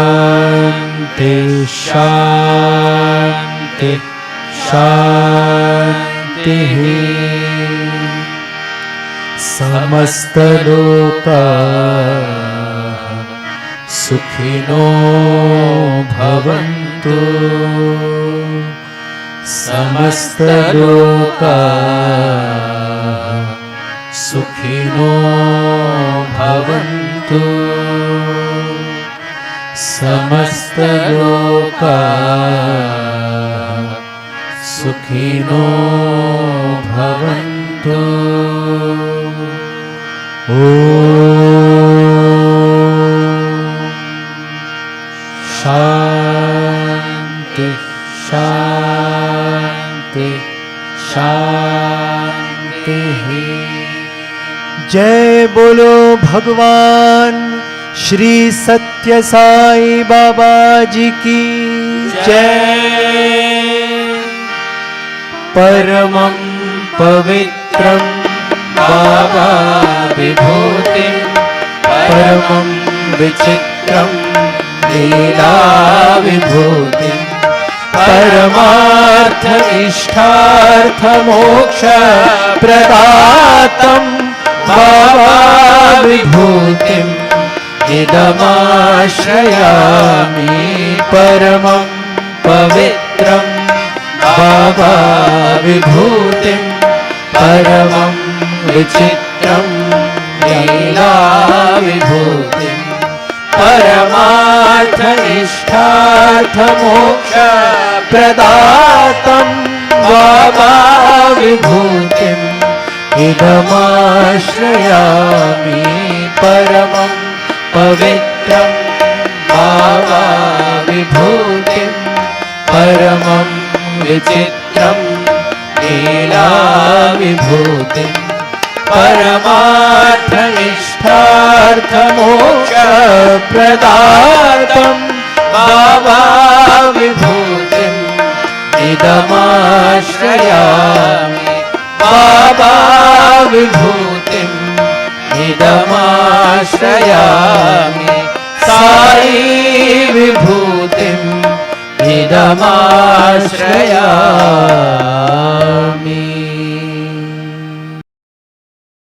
शांति शांति शांति समस्त लोकाः सुखिनो भवन्तु समस्त लोकाः सुखिनो भवन्तु समस्त लोकाः सुखिनो भवन्तु शांति शांति शांति जय बोलो भगवान श्री सत्य साई बाबा जी की जय परमं पवित्रं बाबा विभूतिं परमं विचित्रं लीला विभूतिं परमार्थ इष्टार्थ मोक्ष प्रदातं बाबा विभूतिम् इदमाश्रयामि परमं पवित्रं बाबा विभूतिं परमं विचित्रं लीला विभूतिं परमार्थ इष्टार्थ मोक्ष प्रदातं बाबा विभूतिम् इदमाश्रयामि परमं पवित्रं बाबा विभूतिं परमं विचित्रं लीला विभूतिं परमार्थ इष्टार्थ मोक्ष प्रदातं बाबा विभूतिम् इदमाश्रयामि बाबा विभूतिम् इदमाश्रयामि साई विभूतिम् इदमाश्रयामि